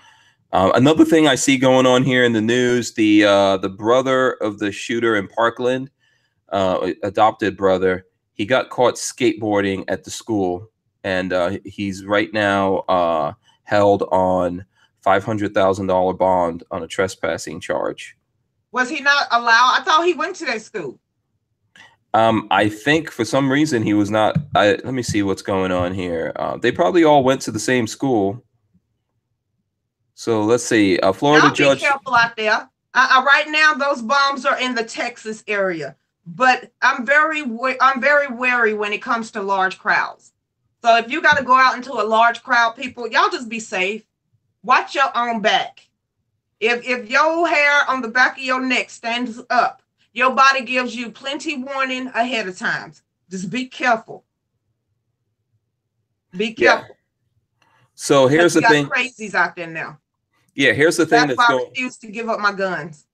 another thing I see going on here in the news, the brother of the shooter in Parkland, adopted brother, he got caught skateboarding at the school, and he's right now held on $500,000 bond on a trespassing charge. Was he not allowed? I thought he went to that school. I think for some reason he was not. Let me see what's going on here. They probably all went to the same school. So let's see. Florida judge. Be careful out there. Right now, those bombs are in the Texas area, but I'm very wary when it comes to large crowds. So if you got to go out into a large crowd, people, y'all just be safe. Watch your own back. If your hair on the back of your neck stands up, your body gives you plenty warning ahead of time. Just be careful. Be careful. Yeah. So here's the thing. Crazies out there now. Yeah, here's the thing. That's why I refuse to give up my guns.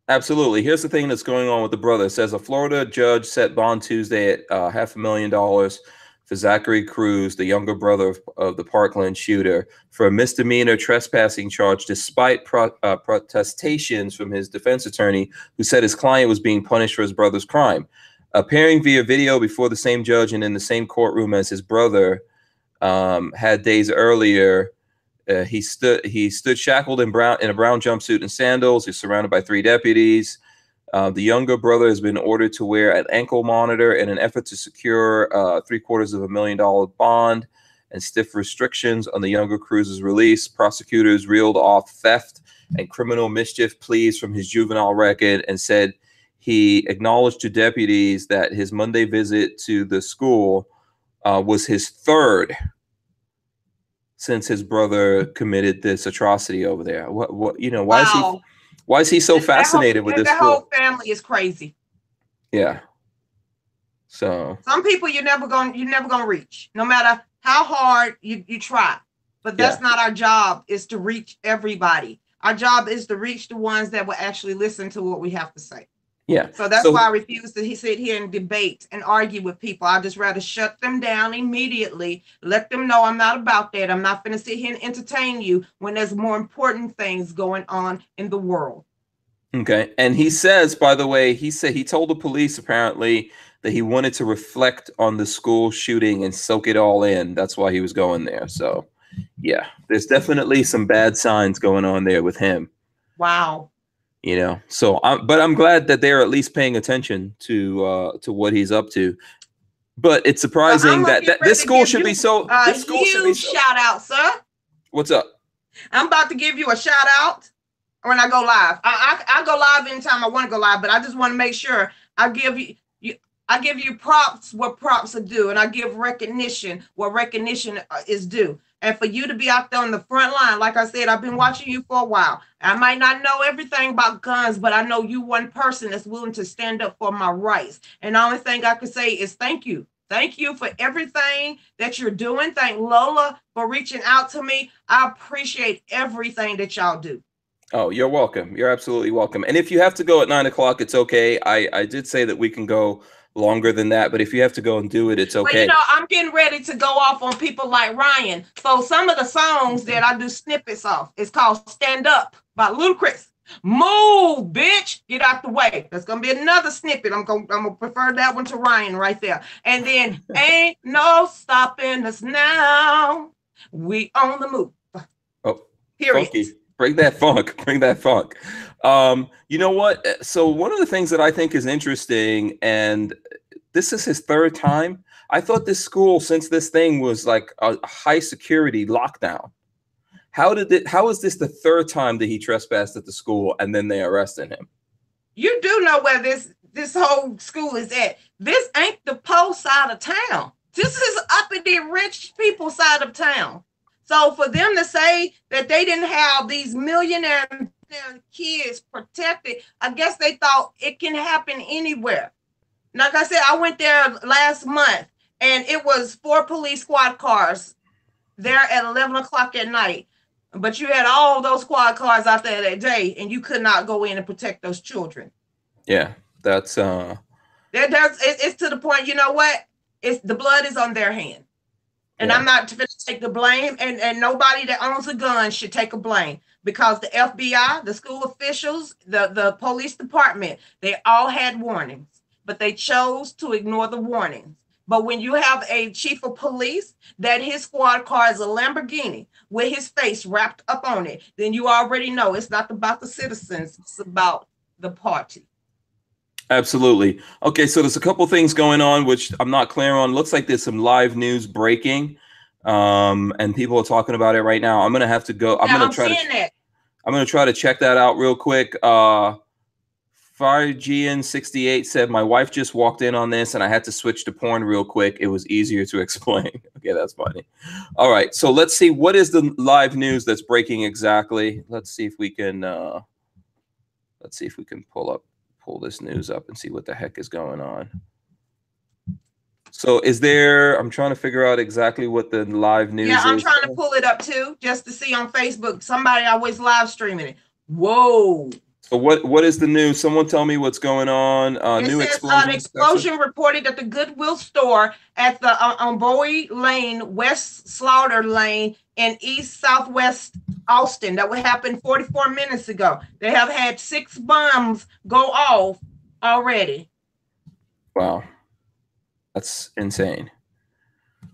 Absolutely. Here's the thing that's going on with the brother. It says a Florida judge set bond Tuesday at $500,000 for Zachary Cruz, the younger brother of the Parkland shooter, for a misdemeanor trespassing charge, despite protestations from his defense attorney, who said his client was being punished for his brother's crime. Appearing via video before the same judge and in the same courtroom as his brother had days earlier, he stood shackled in a brown jumpsuit and sandals. He's surrounded by 3 deputies. The younger brother has been ordered to wear an ankle monitor in an effort to secure $750,000 bond and stiff restrictions on the younger Cruz's release. Prosecutors reeled off theft and criminal mischief pleas from his juvenile record and said he acknowledged to deputies that his Monday visit to the school was his 3rd since his brother committed this atrocity over there. What you know? Why is he? Why is he so fascinated with this? The whole family is crazy. Yeah. So some people you're never gonna reach, no matter how hard you try. But that's not our job. Is to reach everybody. Our job is to reach the ones that will actually listen to what we have to say. Yeah. So that's why I refuse to sit here and debate and argue with people. I'd just rather shut them down immediately. Let them know I'm not about that. I'm not going to sit here and entertain you when there's more important things going on in the world. Okay. And he says, by the way, he told the police apparently that he wanted to reflect on the school shooting and soak it all in. That's why he was going there. So, yeah, there's definitely some bad signs going on there with him. Wow. You know, so but I'm glad that they're at least paying attention to what he's up to. But it's surprising that this school should be so. This school should be so. Shout out, sir. What's up? I'm about to give you a shout out when I go live. I go live anytime I want to go live, but I just want to make sure I give you props where props are due, and I give recognition where recognition is due. And for you to be out there on the front line, like I said, I've been watching you for a while. I might not know everything about guns, but I know you one person that's willing to stand up for my rights. And the only thing I can say is thank you. Thank you for everything that you're doing. Thank Lola for reaching out to me. I appreciate everything that y'all do. Oh, you're welcome. You're absolutely welcome. And if you have to go at 9 o'clock, it's okay. I did say that we can go longer than that, but if you have to go and do it, it's okay. Well, you know, I'm getting ready to go off on people like Ryan. So some of the songs that I do snippets of, it's called Stand Up by Ludacris. Move, bitch, get out the way. That's gonna be another snippet. I'm gonna prefer that one to Ryan right there. And then ain't no stopping us now. We on the move. Oh, period. Funky. Bring that funk. Bring that funk. You know what? So one of the things that I think is interesting, and this is his 3rd time. I thought this school, since this thing was like a high security lockdown, how is this the 3rd time that he trespassed at the school and then they arrested him? You do know where this whole school is at. This ain't the poor side of town. This is uppity rich people side of town. So for them to say that they didn't have these millionaire kids protected, I guess they thought it can happen anywhere. Like I said, I went there last month and it was 4 police squad cars there at 11 o'clock at night. But you had all those squad cars out there that day and you could not go in and protect those children. Yeah, that's It's to the point, you know what? It's the blood is on their hand. And yeah. I'm not going to take the blame, and nobody that owns a gun should take a blame, because the FBI, the school officials, the police department, they all had warnings, but they chose to ignore the warnings. But when you have a chief of police that his squad car is a Lamborghini with his face wrapped up on it, then you already know it's not about the citizens, it's about the party. Absolutely. Okay, so there's a couple things going on which I'm not clear on. Looks like there's some live news breaking, and people are talking about it right now. I'm gonna have to go. I'm gonna try to check that out real quick. Fargian68 said, my wife just walked in on this and I had to switch to porn real quick. It was easier to explain. Okay, that's funny. All right, so let's see, what is the live news that's breaking exactly? Let's see if we can pull this news up and see what the heck is going on. So I'm trying to figure out exactly what the live news is. Yeah, I'm trying to pull it up too, just to see on Facebook. Somebody always live streaming it. Whoa. So what is the news? Someone tell me what's going on. New explosion. An explosion reported at the Goodwill store at the on Bowie Lane, West Slaughter Lane in East Southwest Austin. That would happen 44 minutes ago. They have had 6 bombs go off already. Wow, that's insane.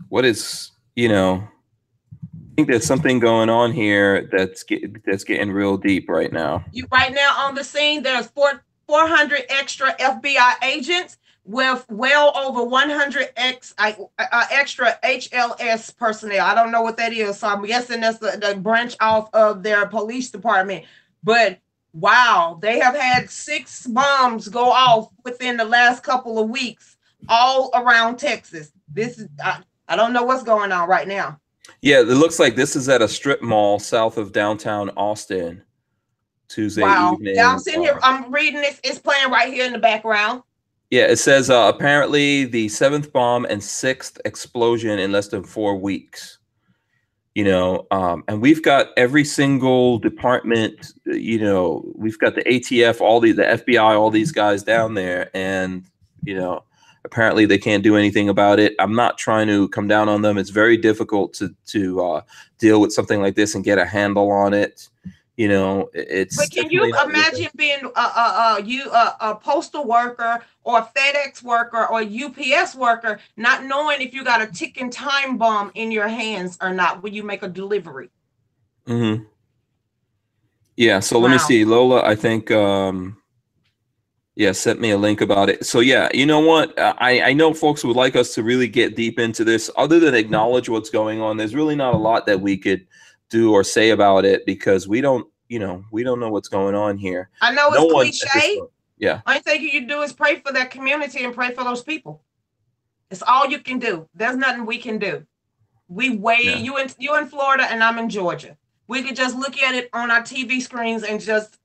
What is, I think there's something going on here that's getting real deep right now. Right now on the scene, there's 400 extra FBI agents with well over 100 extra HLS personnel. I don't know what that is, so I'm guessing that's the branch off of their police department. But wow, they have had 6 bombs go off within the last couple of weeks, all around Texas. This is I don't know what's going on right now. Yeah, it looks like this is at a strip mall south of downtown Austin, Tuesday evening. Yeah, I'm sitting here, I'm reading this. It's playing right here in the background. Yeah, it says apparently the 7th bomb and 6th explosion in less than 4 weeks. And we've got every single department, we've got the ATF, the FBI, all these guys down there, and apparently they can't do anything about it. I'm not trying to come down on them. It's very difficult to deal with something like this and get a handle on it. It's. But can you imagine being a postal worker or a FedEx worker or a UPS worker, not knowing if you got a ticking time bomb in your hands or not when you make a delivery? Mm-hmm. Yeah. So let me see, Lola. I think. Yeah, sent me a link about it. So yeah, you know what? I know folks would like us to really get deep into this. Other than acknowledge what's going on, there's really not a lot that we could do or say about it because we don't know what's going on here. I know it's cliche. Yeah. Only thing you can do is pray for that community and pray for those people. It's all you can do. There's nothing we can do. You in Florida and I'm in Georgia. We could just look at it on our TV screens and just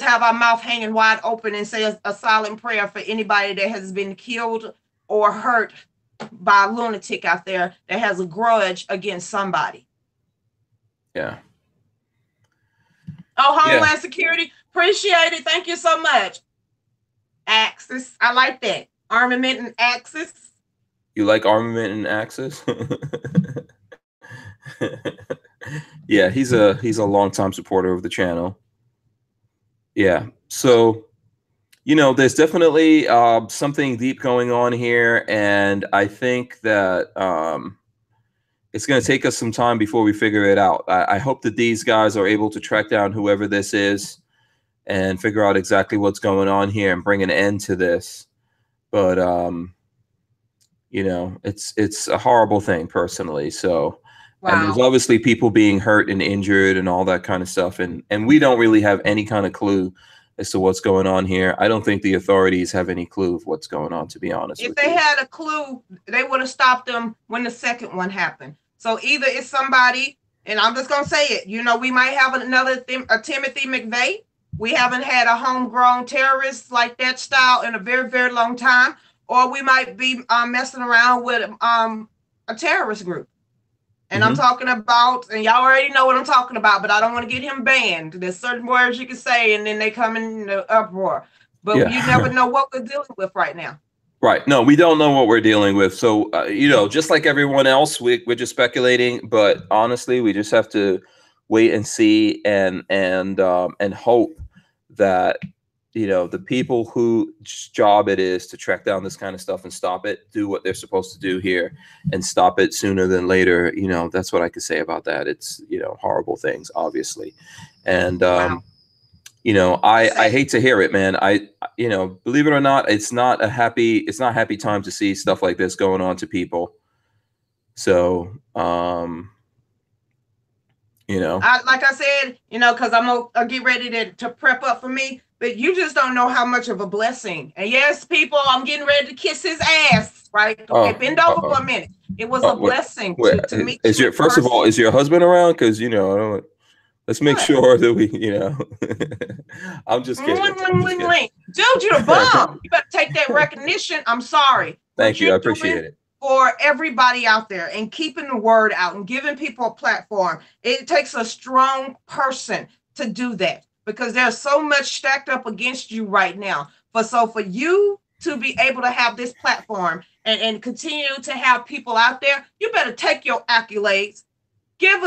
have our mouth hanging wide open and say a silent prayer for anybody that has been killed or hurt by a lunatic out there that has a grudge against somebody. Yeah. Oh, Homeland Security, appreciate it. Thank you so much. Axis, I like that. Armament and Axis. You like Armament and Axis? Yeah, he's a longtime supporter of the channel. Yeah, so there's definitely something deep going on here, and I think that it's going to take us some time before we figure it out. I hope that these guys are able to track down whoever this is and figure out exactly what's going on here and bring an end to this. But it's a horrible thing personally. So. Wow. And there's obviously people being hurt and injured and all that kind of stuff. And we don't really have any kind of clue as to what's going on here. I don't think the authorities have any clue of what's going on, to be honest. If they had a clue, they would have stopped them when the second one happened. So either it's somebody, and I'm just going to say it, we might have another Timothy McVeigh. We haven't had a homegrown terrorist like that style in a very, very long time. Or we might be messing around with a terrorist group. And I'm talking about, and y'all already know what I'm talking about, but I don't want to get him banned. There's certain words you can say, and then they come in the uproar. but Yeah. you never know what we're dealing with right now. Right. No, we don't know what we're dealing with. So, just like everyone else, we're just speculating. But honestly, we just have to wait and see and hope that, the people whose job it is to track down this kind of stuff and stop it, do what they're supposed to do here and stop it sooner than later. That's what I could say about that. It's, horrible things, obviously. And, Wow. I hate to hear it, man. Believe it or not, it's not happy time to see stuff like this going on to people. So, like I said, because I'm gonna get ready to prep up for me, but you just don't know how much of a blessing. And yes, people, I'm getting ready to kiss his ass, right? Okay, bend over for a minute. It was a blessing to meet you. First of all, is your husband around? Because I don't. Let's make sure that we, I'm just kidding. Dude, you're the bomb. You better take that recognition. I'm sorry. Thank you. I appreciate it. For everybody out there and keeping the word out and giving people a platform. It takes a strong person to do that because there's so much stacked up against you right now. So for you to be able to have this platform and continue to have people out there, you better take your accolades. Give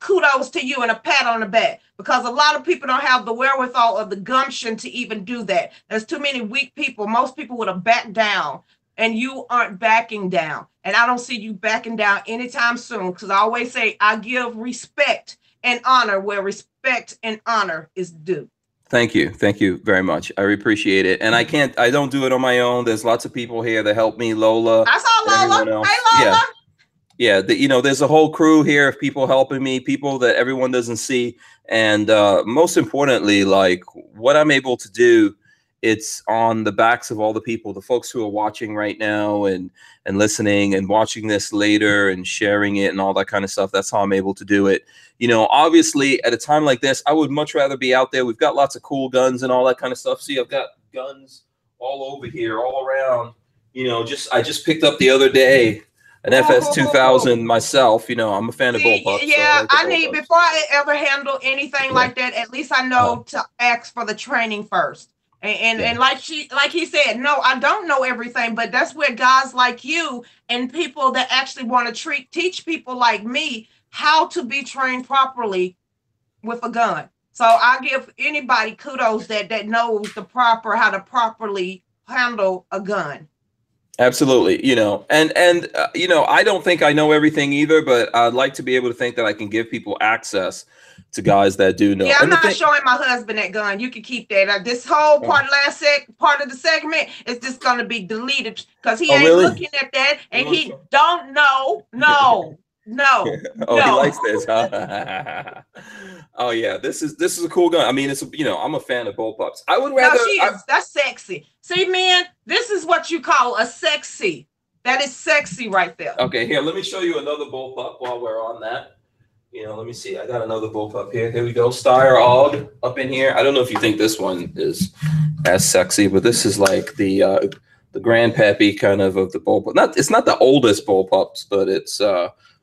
kudos to you and a pat on the back because a lot of people don't have the wherewithal or the gumption to even do that. There's too many weak people. Most people would have backed down and you aren't backing down. And I don't see you backing down anytime soon because I always say I give respect and honor where respect and honor is due. Thank you. Thank you very much. I appreciate it. And I don't do it on my own. There's lots of people here that help me. Lola. I saw Lola. Hey, Lola. Yeah, there's a whole crew here of people helping me, people that everyone doesn't see. And most importantly, like what I'm able to do, it's on the backs of all the people, the folks who are watching right now and listening and watching this later and sharing it and all that kind of stuff. That's how I'm able to do it. Obviously, at a time like this, I would much rather be out there. We've got lots of cool guns and all that kind of stuff. See, I've got guns all over here, all around. I just picked up the other day an FS 2000 myself. I'm a fan of bullpups. Yeah, so before I ever handle anything like that, at least I know to ask for the training first. And like he said, no, I don't know everything, but that's where guys like you and people that actually want to teach people like me how to be trained properly with a gun. So I give anybody kudos that knows how to properly handle a gun. Absolutely. I don't think I know everything either, but I'd like to be able to think that I can give people access to guys that do know. Yeah, I'm not showing my husband that gun. You can keep that. This whole part of the segment is just going to be deleted because he ain't looking at that and he don't know. No. He likes this, huh? Oh yeah, this is a cool gun. I mean, I'm a fan of bullpups. I would rather. No, that's sexy. See, man, this is what you call a sexy. That is sexy right there. Okay, here, let me show you another bullpup while we're on that. Let me see. I got another bullpup here. Here we go. Steyr AUG up in here. I don't know if you think this one is as sexy, but this is like the grandpappy kind of the bullpup. It's not the oldest bullpups, but it's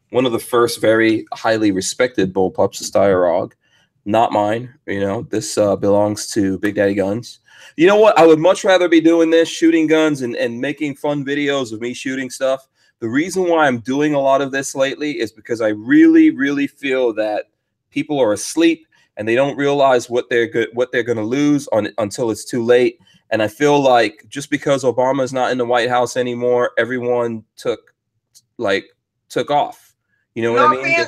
one of the first very highly respected bullpups, the Steyr AUG. Not mine. This belongs to Big Daddy Guns. You know what? I would much rather be doing this, shooting guns and making fun videos of me shooting stuff. The reason why I'm doing a lot of this lately is because I really, really feel that people are asleep and they don't realize what they're going to lose until it's too late. And I feel like just because Obama's not in the White House anymore, everyone took off. You know what I mean?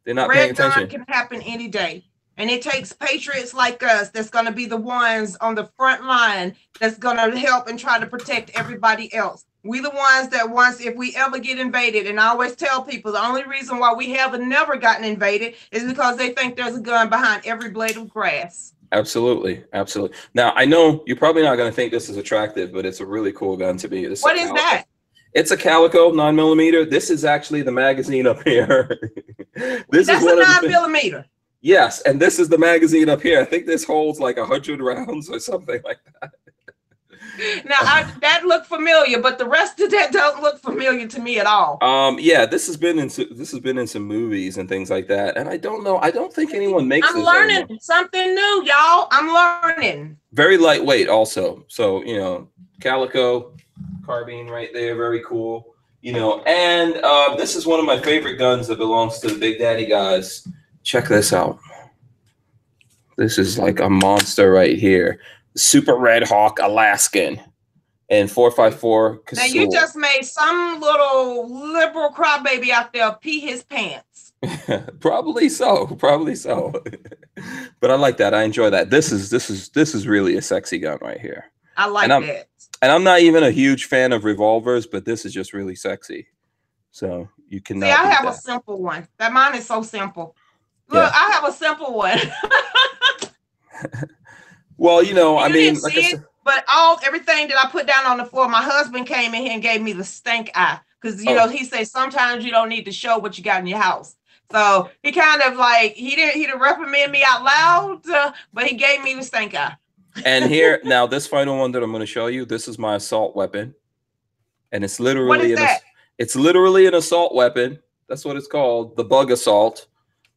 They're not paying attention. Red gun can happen any day. And it takes patriots like us that's going to be the ones on the front line that's going to help and try to protect everybody else. We the ones that if we ever get invaded, and I always tell people the only reason why we haven't never gotten invaded is because they think there's a gun behind every blade of grass. Absolutely. Absolutely. Now, I know you're probably not going to think this is attractive, but it's a really cool gun to me. What is that? It's a Calico 9mm. This is actually the magazine up here. That's a 9mm. Yes, and this is the magazine up here. I think this holds like 100 rounds or something like that. That looked familiar, but the rest of that don't look familiar to me at all. Yeah, this has been in some movies and things like that, and I don't know. I don't think anyone makes I'm this learning anymore. something new, y'all. I'm learning. Very lightweight, also. So calico carbine right there, very cool. And this is one of my favorite guns that belongs to the Big Daddy guys. Check this out. This is like a monster right here. Super Red Hawk Alaskan and 4.54 Casull. Now you just made some little liberal crybaby out there pee his pants. Probably so. But I like that. I enjoy that. This is really a sexy gun right here. I like that. And I'm not even a huge fan of revolvers, but this is just really sexy. So you cannot. See, I have a simple one. That mine is so simple. Look, yeah. I have a simple one. Well, I mean, like I said, but everything that I put down on the floor, my husband came in here and gave me the stink eye because he said sometimes you don't need to show what you got in your house. So he kind of like he didn't reprimand me out loud, but he gave me the stink eye. And here now, this final one that I'm going to show you, this is my assault weapon, and it's literally it's literally an assault weapon. That's what it's called, the bug assault.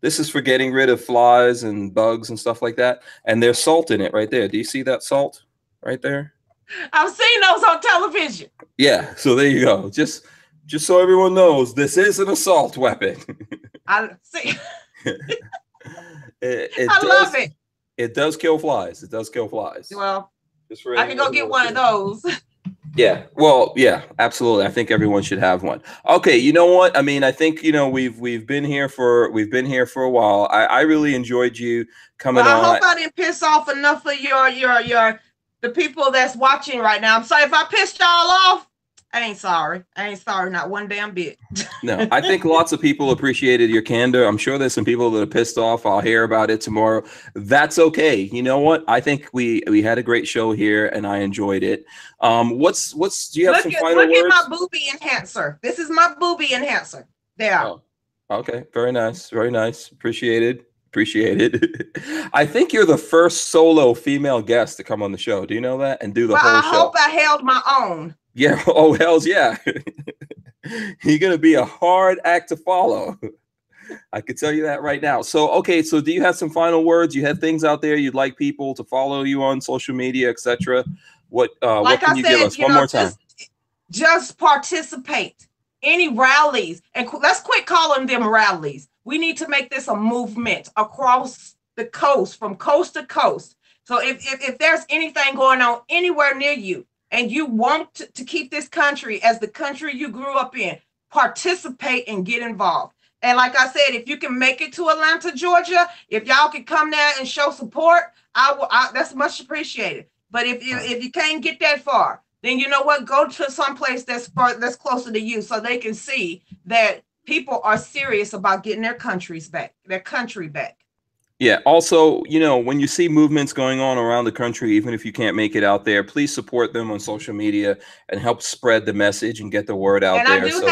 This is for getting rid of flies and bugs and stuff like that. And there's salt in it right there. Do you see that salt right there? I've seen those on television. Yeah. So there you go. Just so everyone knows, this is an assault weapon. I see. I love it. It does kill flies. Well, I can go get one of those. Yeah. Well, yeah, absolutely. I think everyone should have one. Okay. You know what? I mean, I think, we've been here for a while. I really enjoyed you coming on. I hope I didn't piss off enough of the people that's watching right now. I'm sorry if I pissed y'all off. I ain't sorry. Not one damn bit. No, I think lots of people appreciated your candor. I'm sure there's some people that are pissed off. I'll hear about it tomorrow. That's okay. You know what? I think we had a great show here and I enjoyed it. Do you have some final words? Look at my boobie enhancer. This is my boobie enhancer. There. Oh, okay. Very nice. Very nice. Appreciate it. I think you're the first solo female guest to come on the show. Do you know that? And do the whole show. I hope I held my own. Yeah. Oh, hells yeah. You're going to be a hard act to follow. I can tell you that right now. So, okay. So do you have some final words? You have things out there you'd like people to follow you on social media, etc. What can you give us one more time? Just participate. Any rallies, and let's quit calling them rallies. We need to make this a movement across the coast, from coast to coast. So if there's anything going on anywhere near you, and you want to keep this country as the country you grew up in, participate and get involved. And like I said, if you can make it to Atlanta, Georgia, if y'all can come there and show support, that's much appreciated. But if you can't get that far, then you know what? Go to some place that's closer to you so they can see that people are serious about getting their country back. Yeah. Also, when you see movements going on around the country, even if you can't make it out there, please support them on social media and help spread the message and get the word out there. I usually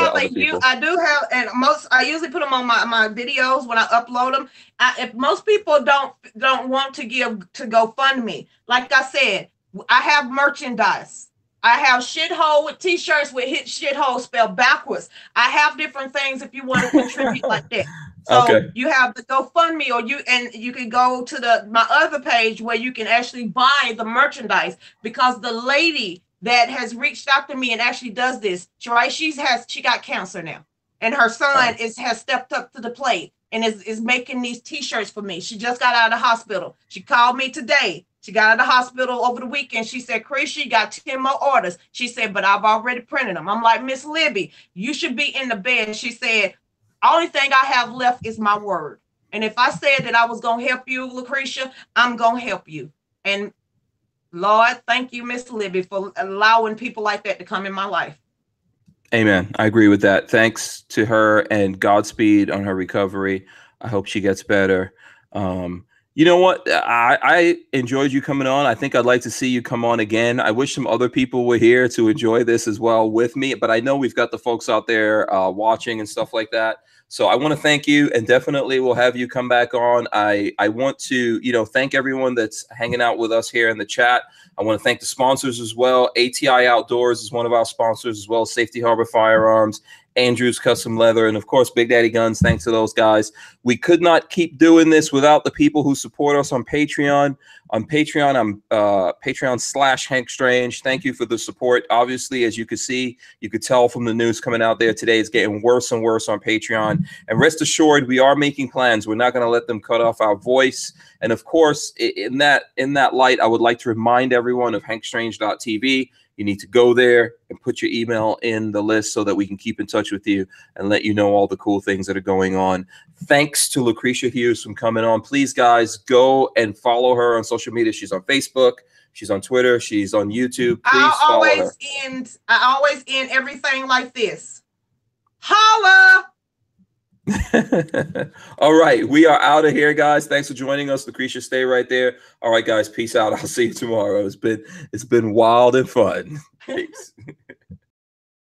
put them on my videos when I upload them. If most people don't want to give to GoFundMe, like I said, I have merchandise. I have shithole with t-shirts with hit shithole spelled backwards. I have different things if you want to contribute like that. So You have the GoFundMe, or you can go to my other page where you can actually buy the merchandise, because the lady that has reached out to me and actually does this, she got cancer now, and her son has stepped up to the plate and is making these t-shirts for me. She just got out of the hospital. She called me today. She got out of the hospital over the weekend. She said, Chris, she got 10 more orders. She said, but I've already printed them. I'm like, Miss Libby, you should be in the bed. She said, only thing I have left is my word. And if I said that I was going to help you, Lucretia, I'm going to help you. And Lord, thank you, Miss Libby, for allowing people like that to come in my life. Amen. I agree with that. Thanks to her, and Godspeed on her recovery. I hope she gets better. You know what? I enjoyed you coming on. I think I'd like to see you come on again. I wish some other people were here to enjoy this as well with me, but I know we've got the folks out there watching and stuff like that. So I want to thank you, and definitely we'll have you come back on. I want to, thank everyone that's hanging out with us here in the chat. I want to thank the sponsors as well. ATI Outdoors is one of our sponsors, as well as Safety Harbor Firearms, Andrews Custom Leather, and of course, Big Daddy Guns. Thanks to those guys. We could not keep doing this without the people who support us on Patreon. On Patreon, I'm Patreon/Hank Strange. Thank you for the support. Obviously, as you could see, you could tell from the news coming out there today, it's getting worse and worse on Patreon. And rest assured, we are making plans. We're not going to let them cut off our voice. And of course, in that light, I would like to remind everyone of hankstrange.tv. You need to go there and put your email in the list so that we can keep in touch with you and let you know all the cool things that are going on. Thanks to Lucretia Hughes for coming on. Please, guys, go and follow her on social media. She's on Facebook. She's on Twitter. She's on YouTube. Please follow her. I always end everything like this. Holla! All right, we are out of here, guys. Thanks for joining us. Lucretia, stay right there. All right, guys, peace out. I'll see you tomorrow. It's been wild and fun. Peace.